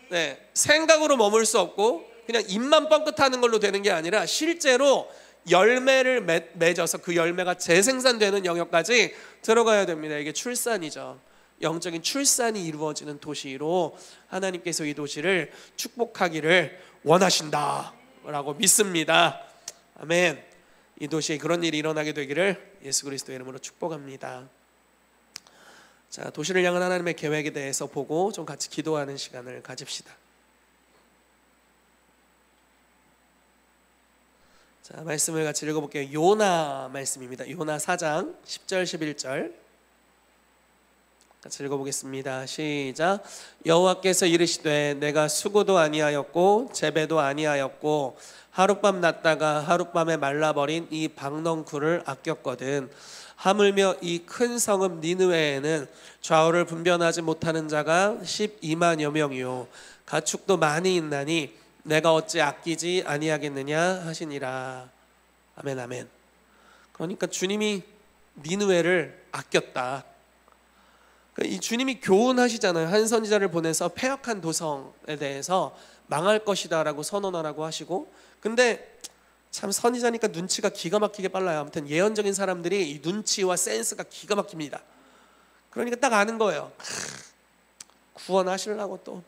네, 생각으로 머물 수 없고 그냥 입만 뻥끗하는 걸로 되는 게 아니라 실제로 열매를 맺어서 그 열매가 재생산되는 영역까지 들어가야 됩니다. 이게 출산이죠. 영적인 출산이 이루어지는 도시로 하나님께서 이 도시를 축복하기를 원하신다 라고 믿습니다. 아멘. 이 도시에 그런 일이 일어나게 되기를 예수 그리스도의 이름으로 축복합니다. 자, 도시를 향한 하나님의 계획에 대해서 보고 좀 같이 기도하는 시간을 가집시다. 자, 말씀을 같이 읽어볼게요. 요나 말씀입니다. 요나 4장 10절 11절 같이 읽어보겠습니다. 시작. 여호와께서 이르시되 내가 수고도 아니하였고 재배도 아니하였고 하룻밤 났다가 하룻밤에 말라버린 이 박넝쿨을 아꼈거든. 하물며 이 큰 성읍 니느웨에는 좌우를 분별하지 못하는 자가 12만여 명이요 가축도 많이 있나니 내가 어찌 아끼지 아니하겠느냐 하시니라. 아멘 아멘. 그러니까 주님이 니느웨를 아꼈다. 이 주님이 교훈하시잖아요. 한 선지자를 보내서 패역한 도성에 대해서 망할 것이다 라고 선언하라고 하시고, 근데 참 선지자니까 눈치가 기가 막히게 빨라요. 아무튼 예언적인 사람들이 이 눈치와 센스가 기가 막힙니다. 그러니까 딱 아는 거예요. 구원하시려고 또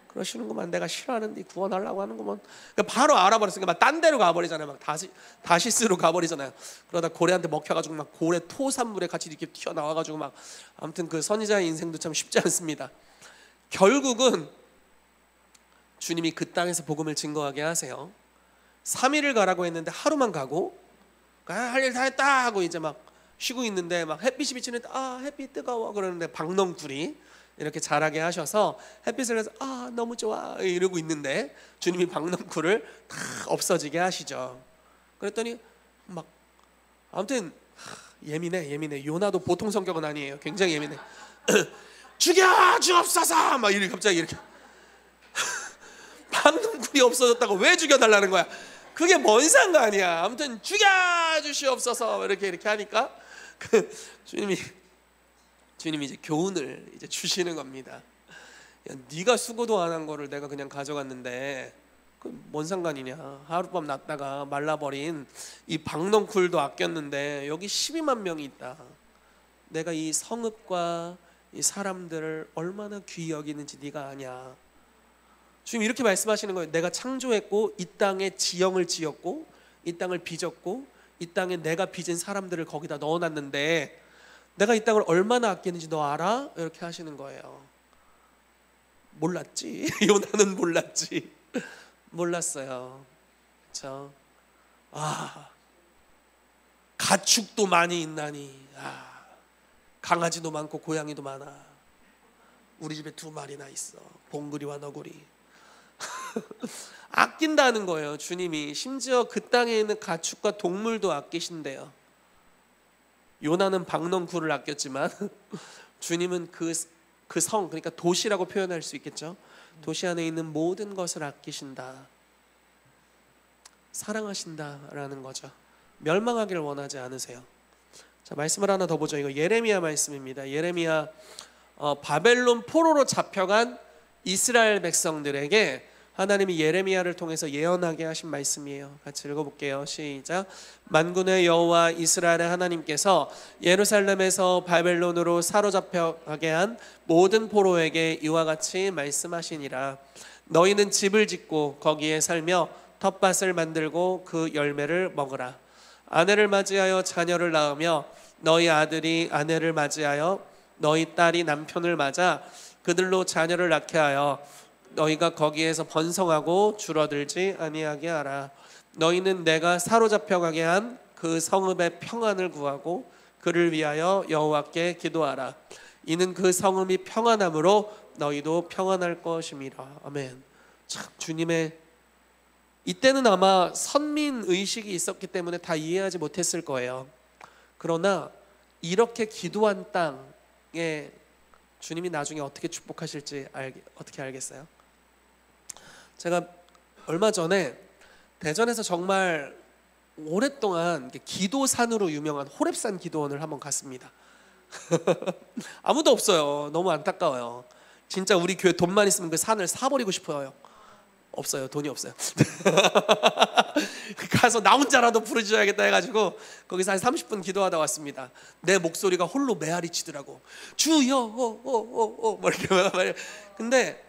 그러시는구만. 내가 싫어하는데 구원하려고 하는구만. 그러니까 바로 알아버렸으니까 막 딴 데로 가버리잖아요. 막 다시스로 가버리잖아요. 그러다 고래한테 먹혀가지고 막 고래 토산물에 같이 이렇게 튀어나와가지고 막, 아무튼 그 선지자의 인생도 참 쉽지 않습니다. 결국은 주님이 그 땅에서 복음을 증거하게 하세요. 3일을 가라고 했는데 하루만 가고, 할 일 다 했다 하고 이제 막 쉬고 있는데 막 햇빛이 비치는데 햇빛 뜨거워 그러는데 박넝쿨이 이렇게 자라게 하셔서 햇빛을 해서 너무 좋아 이러고 있는데 주님이 박넝쿨을 다 없어지게 하시죠. 그랬더니 막 아무튼 예민해. 요나도 보통 성격은 아니에요. 굉장히 예민해. 죽여 주옵소서 막 이렇게 갑자기 이렇게 박넝쿨이 없어졌다고 왜 죽여달라는 거야. 그게 뭔 상관이야. 아무튼 죽여주시옵소서 이렇게 하니까 주님이 이제 교훈을 이제 주시는 겁니다. 야, 네가 수고도 안 한 거를 내가 그냥 가져갔는데 그 뭔 상관이냐. 하룻밤 났다가 말라버린 이 박넝쿨도 아꼈는데 여기 12만 명이 있다. 내가 이 성읍과 이 사람들을 얼마나 귀히 여기는지 네가 아냐. 주님 이렇게 말씀하시는 거예요. 내가 창조했고 이 땅에 지형을 지었고 이 땅을 빚었고 이 땅에 내가 빚은 사람들을 거기다 넣어놨는데 내가 이 땅을 얼마나 아끼는지 너 알아? 이렇게 하시는 거예요. 몰랐지. 요나는 몰랐지. 몰랐어요. 그렇죠? 가축도 많이 있나니 강아지도 많고 고양이도 많아. 우리 집에 2마리나 있어. 봉구리와 너구리. 아낀다는 거예요. 주님이 심지어 그 땅에 있는 가축과 동물도 아끼신대요. 요나는 박넝쿨을 아꼈지만 주님은 그 성, 그러니까 도시라고 표현할 수 있겠죠. 도시 안에 있는 모든 것을 아끼신다, 사랑하신다라는 거죠. 멸망하기를 원하지 않으세요. 자, 말씀을 하나 더 보죠. 이거 예레미야 말씀입니다. 예레미야 바벨론 포로로 잡혀간 이스라엘 백성들에게 하나님이 예레미야를 통해서 예언하게 하신 말씀이에요. 같이 읽어볼게요. 시작. 만군의 여호와 이스라엘의 하나님께서 예루살렘에서 바벨론으로 사로잡혀 가게 한 모든 포로에게 이와 같이 말씀하시니라. 너희는 집을 짓고 거기에 살며 텃밭을 만들고 그 열매를 먹으라. 아내를 맞이하여 자녀를 낳으며 너희 아들이 아내를 맞이하여 너희 딸이 남편을 맞아 그들로 자녀를 낳게 하여 너희가 거기에서 번성하고 줄어들지 아니하게 하라. 너희는 내가 사로잡혀 가게 한 그 성읍의 평안을 구하고 그를 위하여 여호와께 기도하라. 이는 그 성읍이 평안함으로 너희도 평안할 것임이라. 아멘. 참, 주님의 이때는 아마 선민 의식이 있었기 때문에 다 이해하지 못했을 거예요. 그러나 이렇게 기도한 땅에 주님이 나중에 어떻게 축복하실지 어떻게 알겠어요? 제가 얼마 전에 대전에서 정말 오랫동안 기도산으로 유명한 호렙산 기도원을 한번 갔습니다. 아무도 없어요. 너무 안타까워요. 진짜 우리 교회 돈만 있으면 그 산을 사버리고 싶어요. 없어요. 돈이 없어요. 가서 나 혼자라도 부르셔야겠다 해가지고 거기서 한 30분 기도하다 왔습니다. 내 목소리가 홀로 메아리 치더라고. 주여 뭐 이렇게 말해. 근데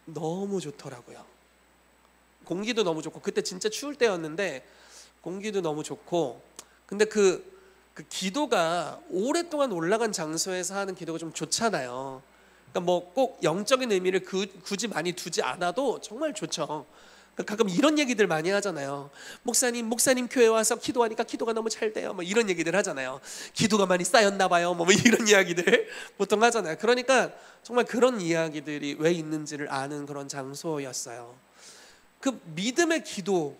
너무 좋더라고요. 공기도 너무 좋고, 그때 진짜 추울 때였는데 공기도 너무 좋고. 근데 그 기도가 오랫동안 올라간 장소에서 하는 기도가 좀 좋잖아요. 그러니까 뭐 꼭 영적인 의미를 굳이 많이 두지 않아도 정말 좋죠. 가끔 이런 얘기들 많이 하잖아요. 목사님 교회 와서 기도하니까 기도가 너무 잘 돼요. 뭐 이런 얘기들 하잖아요. 기도가 많이 쌓였나 봐요. 뭐 이런 이야기들 보통 하잖아요. 그러니까 정말 그런 이야기들이 왜 있는지를 아는 그런 장소였어요. 그 믿음의 기도,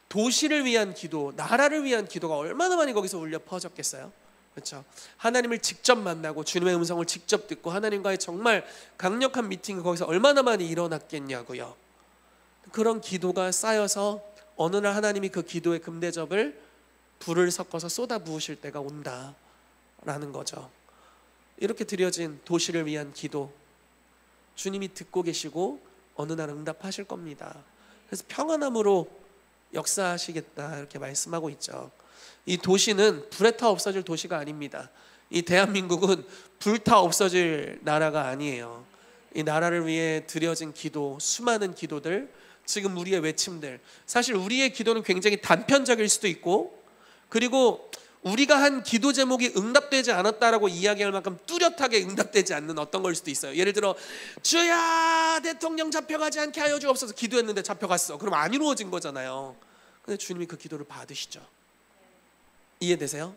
도시를 위한 기도, 나라를 위한 기도가 얼마나 많이 거기서 울려 퍼졌겠어요. 그렇죠. 하나님을 직접 만나고 주님의 음성을 직접 듣고 하나님과의 정말 강력한 미팅이 거기서 얼마나 많이 일어났겠냐고요. 그런 기도가 쌓여서 어느 날 하나님이 그 기도의 금대접을 불을 섞어서 쏟아 부으실 때가 온다라는 거죠. 이렇게 드려진 도시를 위한 기도, 주님이 듣고 계시고 어느 날 응답하실 겁니다. 그래서 평안함으로 역사하시겠다 이렇게 말씀하고 있죠. 이 도시는 불에 타 없어질 도시가 아닙니다. 이 대한민국은 불타 없어질 나라가 아니에요. 이 나라를 위해 드려진 기도, 수많은 기도들, 지금 우리의 외침들, 사실 우리의 기도는 굉장히 단편적일 수도 있고, 그리고 우리가 한 기도 제목이 응답되지 않았다라고 이야기할 만큼 뚜렷하게 응답되지 않는 어떤 걸 수도 있어요. 예를 들어 주야 대통령 잡혀가지 않게 하여 주옵소서 기도했는데 잡혀갔어. 그럼 안 이루어진 거잖아요. 근데 주님이 그 기도를 받으시죠. 이해되세요?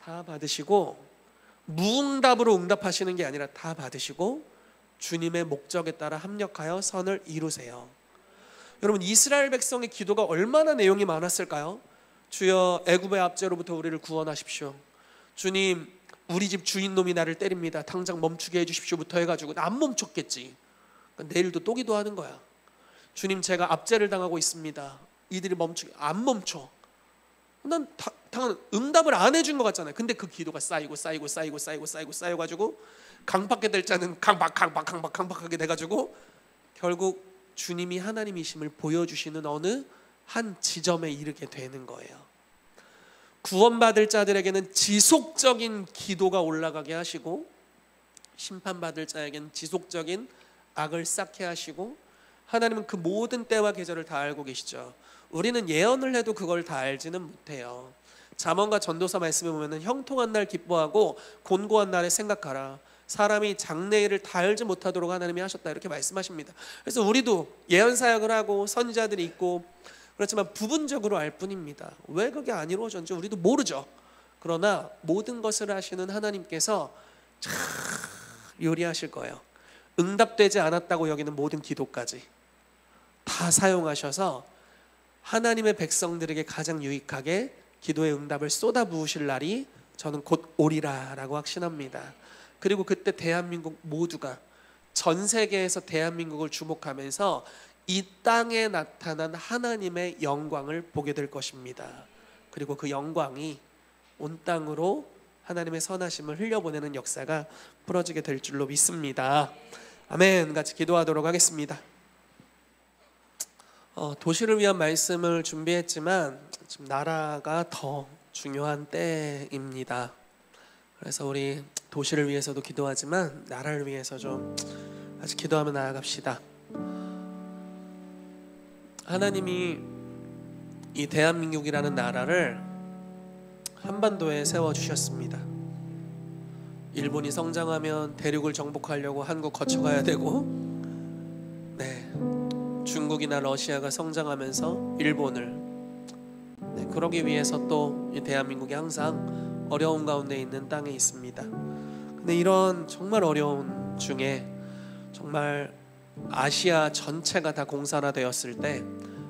다 받으시고 무응답으로 응답하시는 게 아니라 다 받으시고 주님의 목적에 따라 합력하여 선을 이루세요. 여러분, 이스라엘 백성의 기도가 얼마나 내용이 많았을까요? 주여 애굽의 압제로부터 우리를 구원하십시오. 주님, 우리 집 주인놈이 나를 때립니다. 당장 멈추게 해주십시오부터 해가지고 안 멈췄겠지. 그러니까 내일도 또 기도하는 거야. 주님, 제가 압제를 당하고 있습니다. 이들이 멈추게 안 멈춰. 난 당연 응답을 안 해준 것 같잖아요. 근데 그 기도가 쌓여가지고 강박게 될 자는 강박하게 돼가지고 결국 주님이 하나님이심을 보여주시는 어느 한 지점에 이르게 되는 거예요. 구원받을 자들에게는 지속적인 기도가 올라가게 하시고 심판받을 자에게는 지속적인 악을 쌓게 하시고, 하나님은 그 모든 때와 계절을 다 알고 계시죠. 우리는 예언을 해도 그걸 다 알지는 못해요. 잠언과 전도서 말씀에 보면 형통한 날 기뻐하고 곤고한 날에 생각하라. 사람이 장래일을 다 알지 못하도록 하나님이 하셨다 이렇게 말씀하십니다. 그래서 우리도 예언 사역을 하고 선지자들이 있고 그렇지만 부분적으로 알 뿐입니다. 왜 그게 안 이루어졌는지 우리도 모르죠. 그러나 모든 것을 하시는 하나님께서 참 요리하실 거예요. 응답되지 않았다고 여기는 모든 기도까지 다 사용하셔서 하나님의 백성들에게 가장 유익하게 기도의 응답을 쏟아부으실 날이 저는 곧 오리라 라고 확신합니다. 그리고 그때 대한민국 모두가, 전 세계에서 대한민국을 주목하면서 이 땅에 나타난 하나님의 영광을 보게 될 것입니다. 그리고 그 영광이 온 땅으로 하나님의 선하심을 흘려보내는 역사가 풀어지게 될 줄로 믿습니다. 아멘. 같이 기도하도록 하겠습니다. 도시를 위한 말씀을 준비했지만 지금 나라가 더 중요한 때입니다. 그래서 우리 도시를 위해서도 기도하지만 나라를 위해서 좀 같이 기도하며 나아갑시다. 하나님이 이 대한민국이라는 나라를 한반도에 세워주셨습니다. 일본이 성장하면 대륙을 정복하려고 한국 거쳐가야 되고, 중국이나 러시아가 성장하면서 일본을, 그러기 위해서 또 이 대한민국이 항상 어려운 가운데 있는 땅에 있습니다. 근데 이런 정말 어려운 중에 정말 아시아 전체가 다 공산화되었을 때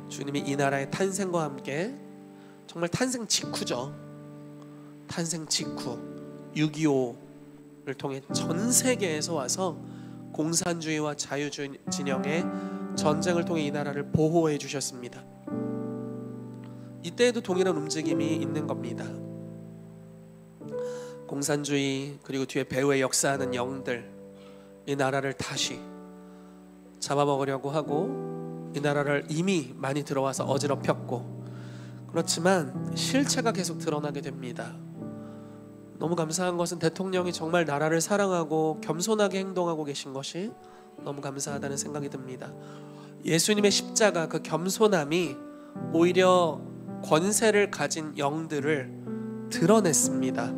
주님이 이 나라의 탄생과 함께, 정말 탄생 직후죠, 탄생 직후 6.25를 통해 전 세계에서 와서 공산주의와 자유진영의 전쟁을 통해 이 나라를 보호해 주셨습니다. 이때에도 동일한 움직임이 있는 겁니다. 공산주의, 그리고 뒤에 배후에 역사하는 영들, 이 나라를 다시 잡아먹으려고 하고 이 나라를 이미 많이 들어와서 어지럽혔고, 그렇지만 실체가 계속 드러나게 됩니다. 너무 감사한 것은 대통령이 정말 나라를 사랑하고 겸손하게 행동하고 계신 것이 너무 감사하다는 생각이 듭니다. 예수님의 십자가, 그 겸손함이 오히려 권세를 가진 영들을 드러냈습니다.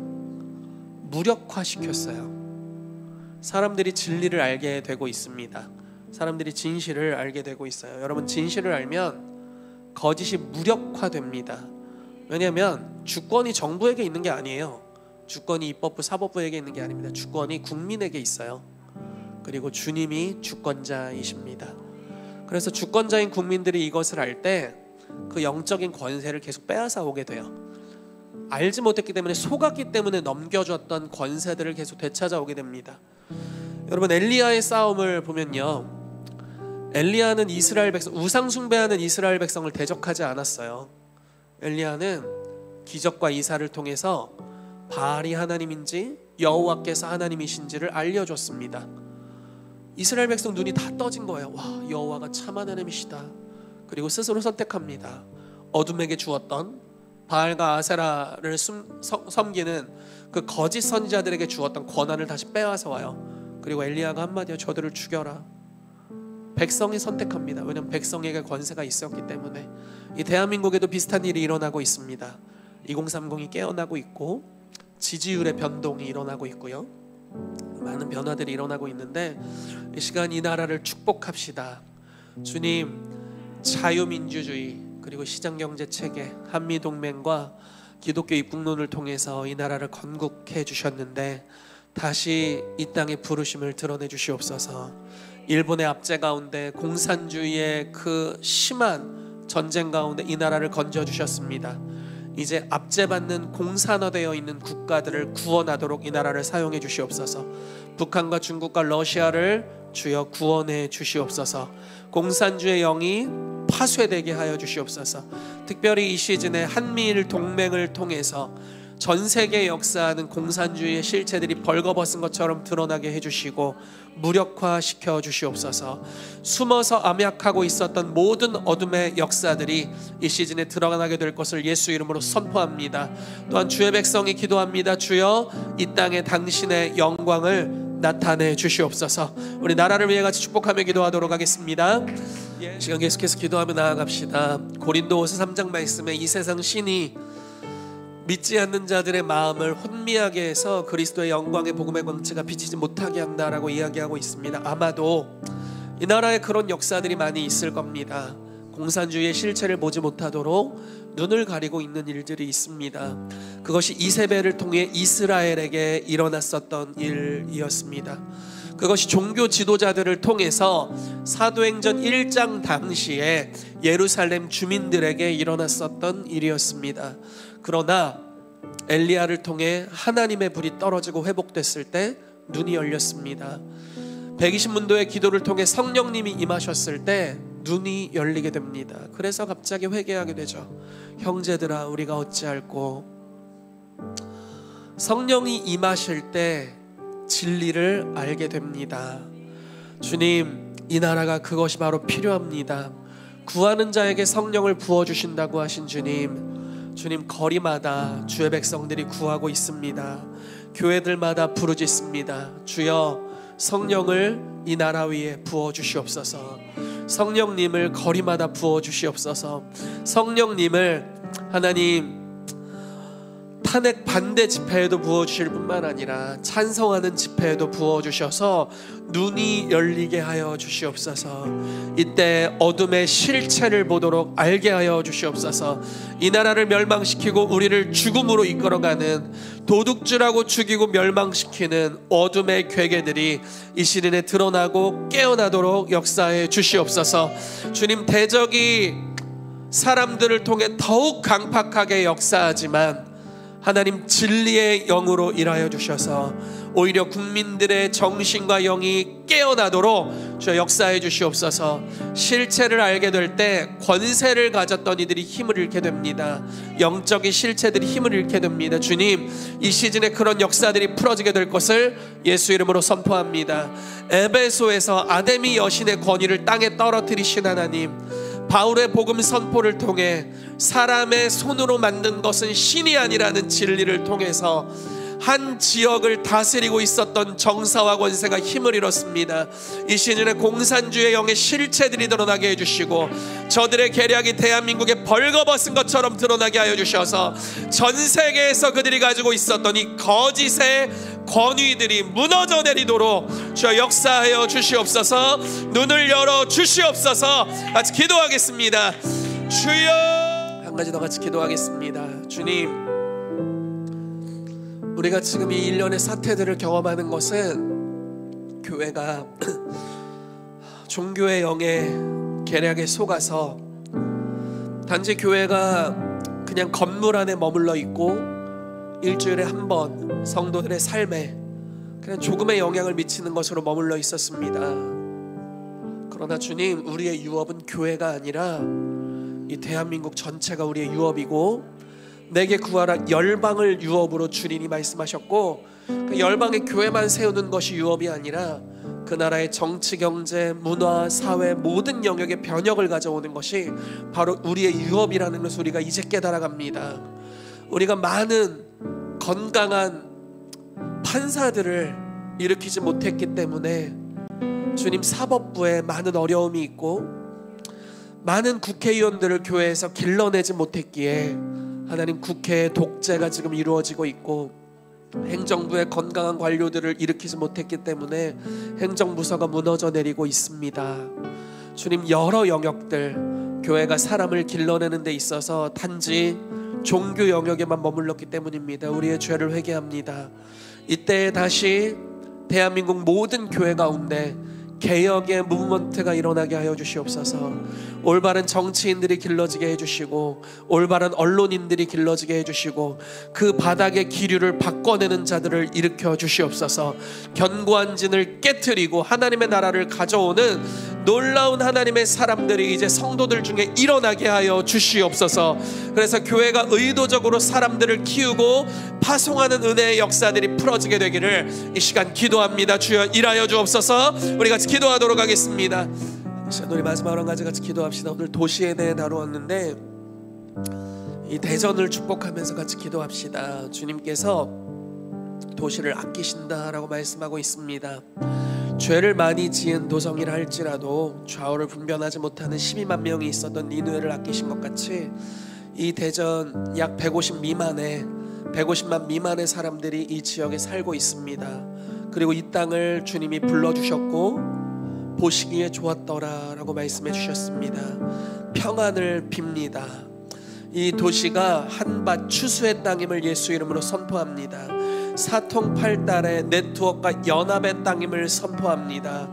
무력화시켰어요. 사람들이 진리를 알게 되고 있습니다. 사람들이 진실을 알게 되고 있어요. 여러분, 진실을 알면 거짓이 무력화됩니다. 왜냐하면 주권이 정부에게 있는 게 아니에요. 주권이 입법부, 사법부에게 있는 게 아닙니다. 주권이 국민에게 있어요. 그리고 주님이 주권자이십니다. 그래서 주권자인 국민들이 이것을 알 때 그 영적인 권세를 계속 빼앗아 오게 돼요. 알지 못했기 때문에, 속았기 때문에 넘겨줬던 권세들을 계속 되찾아오게 됩니다. 여러분, 엘리야의 싸움을 보면요, 엘리야는 이스라엘 백성, 우상 숭배하는 이스라엘 백성을 대적하지 않았어요. 엘리야는 기적과 이사를 통해서 바알이 하나님인지 여호와께서 하나님이신지를 알려줬습니다. 이스라엘 백성 눈이 다 떠진 거예요. 와, 여호와가 참 하나님이시다. 그리고 스스로 선택합니다. 어둠에게 주었던 바알과 아세라를 섬기는 그 거짓 선지자들에게 주었던 권한을 다시 빼앗아 와요. 그리고 엘리야가 한마디로 저들을 죽여라. 백성이 선택합니다. 왜냐하면 백성에게 권세가 있었기 때문에. 이 대한민국에도 비슷한 일이 일어나고 있습니다. 2030이 깨어나고 있고, 지지율의 변동이 일어나고 있고요, 많은 변화들이 일어나고 있는데, 이 시간 이 나라를 축복합시다. 주님, 자유민주주의, 그리고 시장경제체계, 한미동맹과 기독교 입국론을 통해서 이 나라를 건국해 주셨는데 다시 이 땅의 부르심을 드러내 주시옵소서. 일본의 압제 가운데, 공산주의의 그 심한 전쟁 가운데 이 나라를 건져 주셨습니다. 이제 압제받는 공산화되어 있는 국가들을 구원하도록 이 나라를 사용해 주시옵소서. 북한과 중국과 러시아를 주여 구원해 주시옵소서. 공산주의 영이 파쇄되게 하여 주시옵소서. 특별히 이 시즌에 한미일 동맹을 통해서 전 세계에 역사하는 공산주의의 실체들이 벌거벗은 것처럼 드러나게 해주시고 무력화시켜 주시옵소서. 숨어서 암약하고 있었던 모든 어둠의 역사들이 이 시즌에 드러나게 될 것을 예수 이름으로 선포합니다. 또한 주의 백성이 기도합니다. 주여, 이 땅에 당신의 영광을 나타내 주시옵소서. 우리 나라를 위해 같이 축복하며 기도하도록 하겠습니다. 시간 계속해서 기도하며 나아갑시다. 고린도후서 3장 말씀에 이 세상 신이 믿지 않는 자들의 마음을 혼미하게 해서 그리스도의 영광의 복음의 광채가 비치지 못하게 한다라고 이야기하고 있습니다. 아마도 이 나라에 그런 역사들이 많이 있을 겁니다. 공산주의의 실체를 보지 못하도록 눈을 가리고 있는 일들이 있습니다. 그것이 이세벨을 통해 이스라엘에게 일어났었던 일이었습니다. 그것이 종교 지도자들을 통해서 사도행전 1장 당시에 예루살렘 주민들에게 일어났었던 일이었습니다. 그러나 엘리야를 통해 하나님의 불이 떨어지고 회복됐을 때 눈이 열렸습니다. 120문도의 기도를 통해 성령님이 임하셨을 때 눈이 열리게 됩니다. 그래서 갑자기 회개하게 되죠. 형제들아, 우리가 어찌할꼬. 성령이 임하실 때 진리를 알게 됩니다. 주님, 이 나라가 그것이 바로 필요합니다. 구하는 자에게 성령을 부어주신다고 하신 주님, 주님, 거리마다 주의 백성들이 구하고 있습니다. 교회들마다 부르짖습니다. 주여, 성령을 이 나라 위에 부어주시옵소서. 성령님을 거리마다 부어주시옵소서. 성령님을 하나님 탄핵 반대 집회에도 부어주실 뿐만 아니라 찬성하는 집회에도 부어주셔서 눈이 열리게 하여 주시옵소서. 이때 어둠의 실체를 보도록 알게 하여 주시옵소서. 이 나라를 멸망시키고 우리를 죽음으로 이끌어가는, 도둑질하고 죽이고 멸망시키는 어둠의 괴계들이 이 시즌에 드러나고 깨어나도록 역사해 주시옵소서. 주님, 대적이 사람들을 통해 더욱 강팍하게 역사하지만 하나님 진리의 영으로 일하여 주셔서 오히려 국민들의 정신과 영이 깨어나도록 주여 역사해 주시옵소서. 실체를 알게 될 때 권세를 가졌던 이들이 힘을 잃게 됩니다. 영적인 실체들이 힘을 잃게 됩니다. 주님, 이 시즌에 그런 역사들이 풀어지게 될 것을 예수 이름으로 선포합니다. 에베소에서 아데미 여신의 권위를 땅에 떨어뜨리신 하나님, 바울의 복음 선포를 통해 사람의 손으로 만든 것은 신이 아니라는 진리를 통해서 한 지역을 다스리고 있었던 정사와 권세가 힘을 잃었습니다. 이 시즌에 공산주의 영의 실체들이 드러나게 해주시고 저들의 계략이 대한민국에 벌거벗은 것처럼 드러나게 하여 주셔서 전 세계에서 그들이 가지고 있었던 이 거짓의 권위들이 무너져 내리도록 주여 역사하여 주시옵소서. 눈을 열어 주시옵소서. 같이 기도하겠습니다. 주여, 한 가지 더 같이 기도하겠습니다. 주님, 우리가 지금 이 일련의 사태들을 경험하는 것은 교회가 종교의 영의 계략에 속아서 단지 교회가 그냥 건물 안에 머물러 있고 일주일에 한 번 성도들의 삶에 그냥 조금의 영향을 미치는 것으로 머물러 있었습니다. 그러나 주님, 우리의 유업은 교회가 아니라 이 대한민국 전체가 우리의 유업이고 내게 구하라 열방을 유업으로 주님이 말씀하셨고, 그 열방의 교회만 세우는 것이 유업이 아니라 그 나라의 정치, 경제, 문화, 사회 모든 영역에 변혁을 가져오는 것이 바로 우리의 유업이라는 것을 우리가 이제 깨달아갑니다. 우리가 많은 건강한 판사들을 일으키지 못했기 때문에 주님, 사법부에 많은 어려움이 있고 많은 국회의원들을 교회에서 길러내지 못했기에 하나님, 국회의 독재가 지금 이루어지고 있고 행정부의 건강한 관료들을 일으키지 못했기 때문에 행정부서가 무너져 내리고 있습니다. 주님, 여러 영역들 교회가 사람을 길러내는 데 있어서 단지 종교 영역에만 머물렀기 때문입니다. 우리의 죄를 회개합니다. 이때 다시 대한민국 모든 교회 가운데 개혁의 무브먼트가 일어나게 하여 주시옵소서. 올바른 정치인들이 길러지게 해주시고 올바른 언론인들이 길러지게 해주시고 그 바닥의 기류를 바꿔내는 자들을 일으켜 주시옵소서. 견고한 진을 깨트리고 하나님의 나라를 가져오는 놀라운 하나님의 사람들이 이제 성도들 중에 일어나게 하여 주시옵소서. 그래서 교회가 의도적으로 사람들을 키우고 파송하는 은혜의 역사들이 풀어지게 되기를 이 시간 기도합니다. 주여 일하여 주옵소서. 우리 같이 기도하도록 하겠습니다. 우리 마지막으로 한 가지 같이 기도합시다. 오늘 도시에 대해 다루었는데 이 대전을 축복하면서 같이 기도합시다. 주님께서 도시를 아끼신다라고 말씀하고 있습니다. 죄를 많이 지은 도성이라 할지라도 좌우를 분별하지 못하는 12만 명이 있었던 니느웨를 아끼신 것 같이 이 대전 약 150만 미만의 사람들이 이 지역에 살고 있습니다. 그리고 이 땅을 주님이 불러주셨고 보시기에 좋았더라 라고 말씀해 주셨습니다. 평안을 빕니다. 이 도시가 한밭 추수의 땅임을 예수 이름으로 선포합니다. 사통팔달의 네트워크가 연합의 땅임을 선포합니다.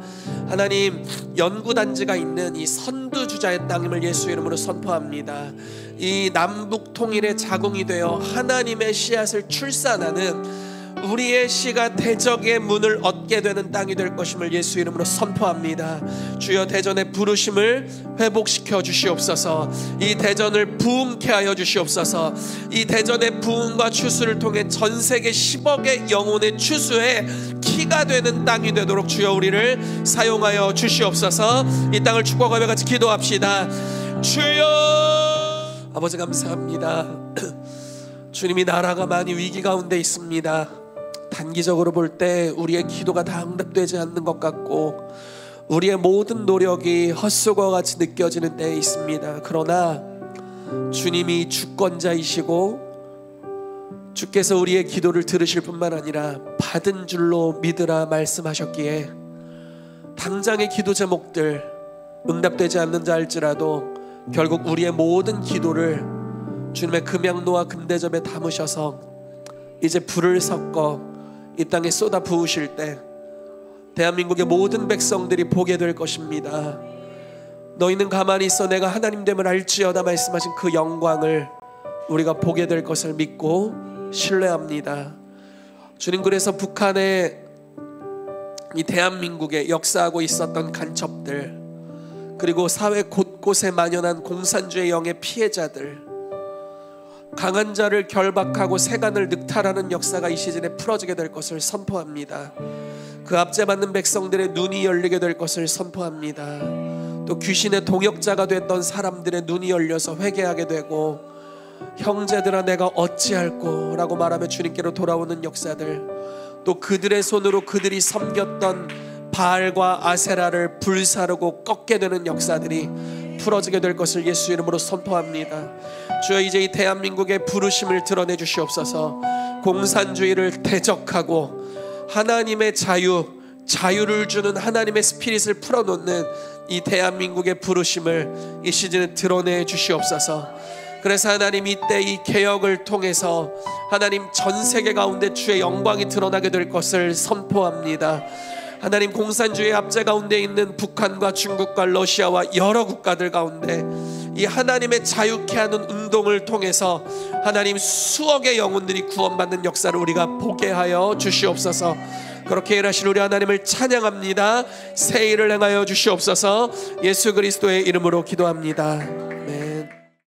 하나님, 연구단지가 있는 이 선두주자의 땅임을 예수 이름으로 선포합니다. 이 남북 통일의 자궁이 되어 하나님의 씨앗을 출산하는 우리의 씨가 대적의 문을 얻게 되는 땅이 될 것임을 예수 이름으로 선포합니다. 주여, 대전의 부르심을 회복시켜 주시옵소서. 이 대전을 부흥케 하여 주시옵소서. 이 대전의 부흥과 추수를 통해 전 세계 10억의 영혼의 추수에 키가 되는 땅이 되도록 주여 우리를 사용하여 주시옵소서. 이 땅을 축복하며 같이 기도합시다. 주여, 아버지 감사합니다. 주님이 나라가 많이 위기 가운데 있습니다. 단기적으로 볼 때 우리의 기도가 다 응답되지 않는 것 같고 우리의 모든 노력이 헛수고와 같이 느껴지는 때에 있습니다. 그러나 주님이 주권자이시고 주께서 우리의 기도를 들으실 뿐만 아니라 받은 줄로 믿으라 말씀하셨기에 당장의 기도 제목들 응답되지 않는 자 할지라도 결국 우리의 모든 기도를 주님의 금양노와 금대접에 담으셔서 이제 불을 섞어 이 땅에 쏟아 부으실 때 대한민국의 모든 백성들이 보게 될 것입니다. 너희는 가만히 있어 내가 하나님됨을 알지어다 말씀하신 그 영광을 우리가 보게 될 것을 믿고 신뢰합니다. 주님, 그래서 북한의 이 대한민국에 역사하고 있었던 간첩들, 그리고 사회 곳곳에 만연한 공산주의 영의 피해자들, 강한 자를 결박하고 세간을 늑탈하는 역사가 이 시즌에 풀어지게 될 것을 선포합니다. 그 압제받는 백성들의 눈이 열리게 될 것을 선포합니다. 또 귀신의 동역자가 됐던 사람들의 눈이 열려서 회개하게 되고 형제들아 내가 어찌할꼬 라고 말하며 주님께로 돌아오는 역사들, 또 그들의 손으로 그들이 섬겼던 바알과 아세라를 불사르고 꺾게 되는 역사들이 풀어지게 될 것을 예수 이름으로 선포합니다. 주여, 이제 이 대한민국의 부르심을 드러내 주시옵소서. 공산주의를 대적하고 하나님의 자유를 주는 하나님의 스피릿을 풀어놓는 이 대한민국의 부르심을 이 시즌에 드러내 주시옵소서. 그래서 하나님, 이때 이 개혁을 통해서 하나님 전 세계 가운데 주의 영광이 드러나게 될 것을 선포합니다. 하나님, 공산주의 압제 가운데 있는 북한과 중국과 러시아와 여러 국가들 가운데 이 하나님의 자유케 하는 운동을 통해서 하나님 수억의 영혼들이 구원받는 역사를 우리가 보게 하여 주시옵소서. 그렇게 일하실 우리 하나님을 찬양합니다. 새 일을 행하여 주시옵소서. 예수 그리스도의 이름으로 기도합니다.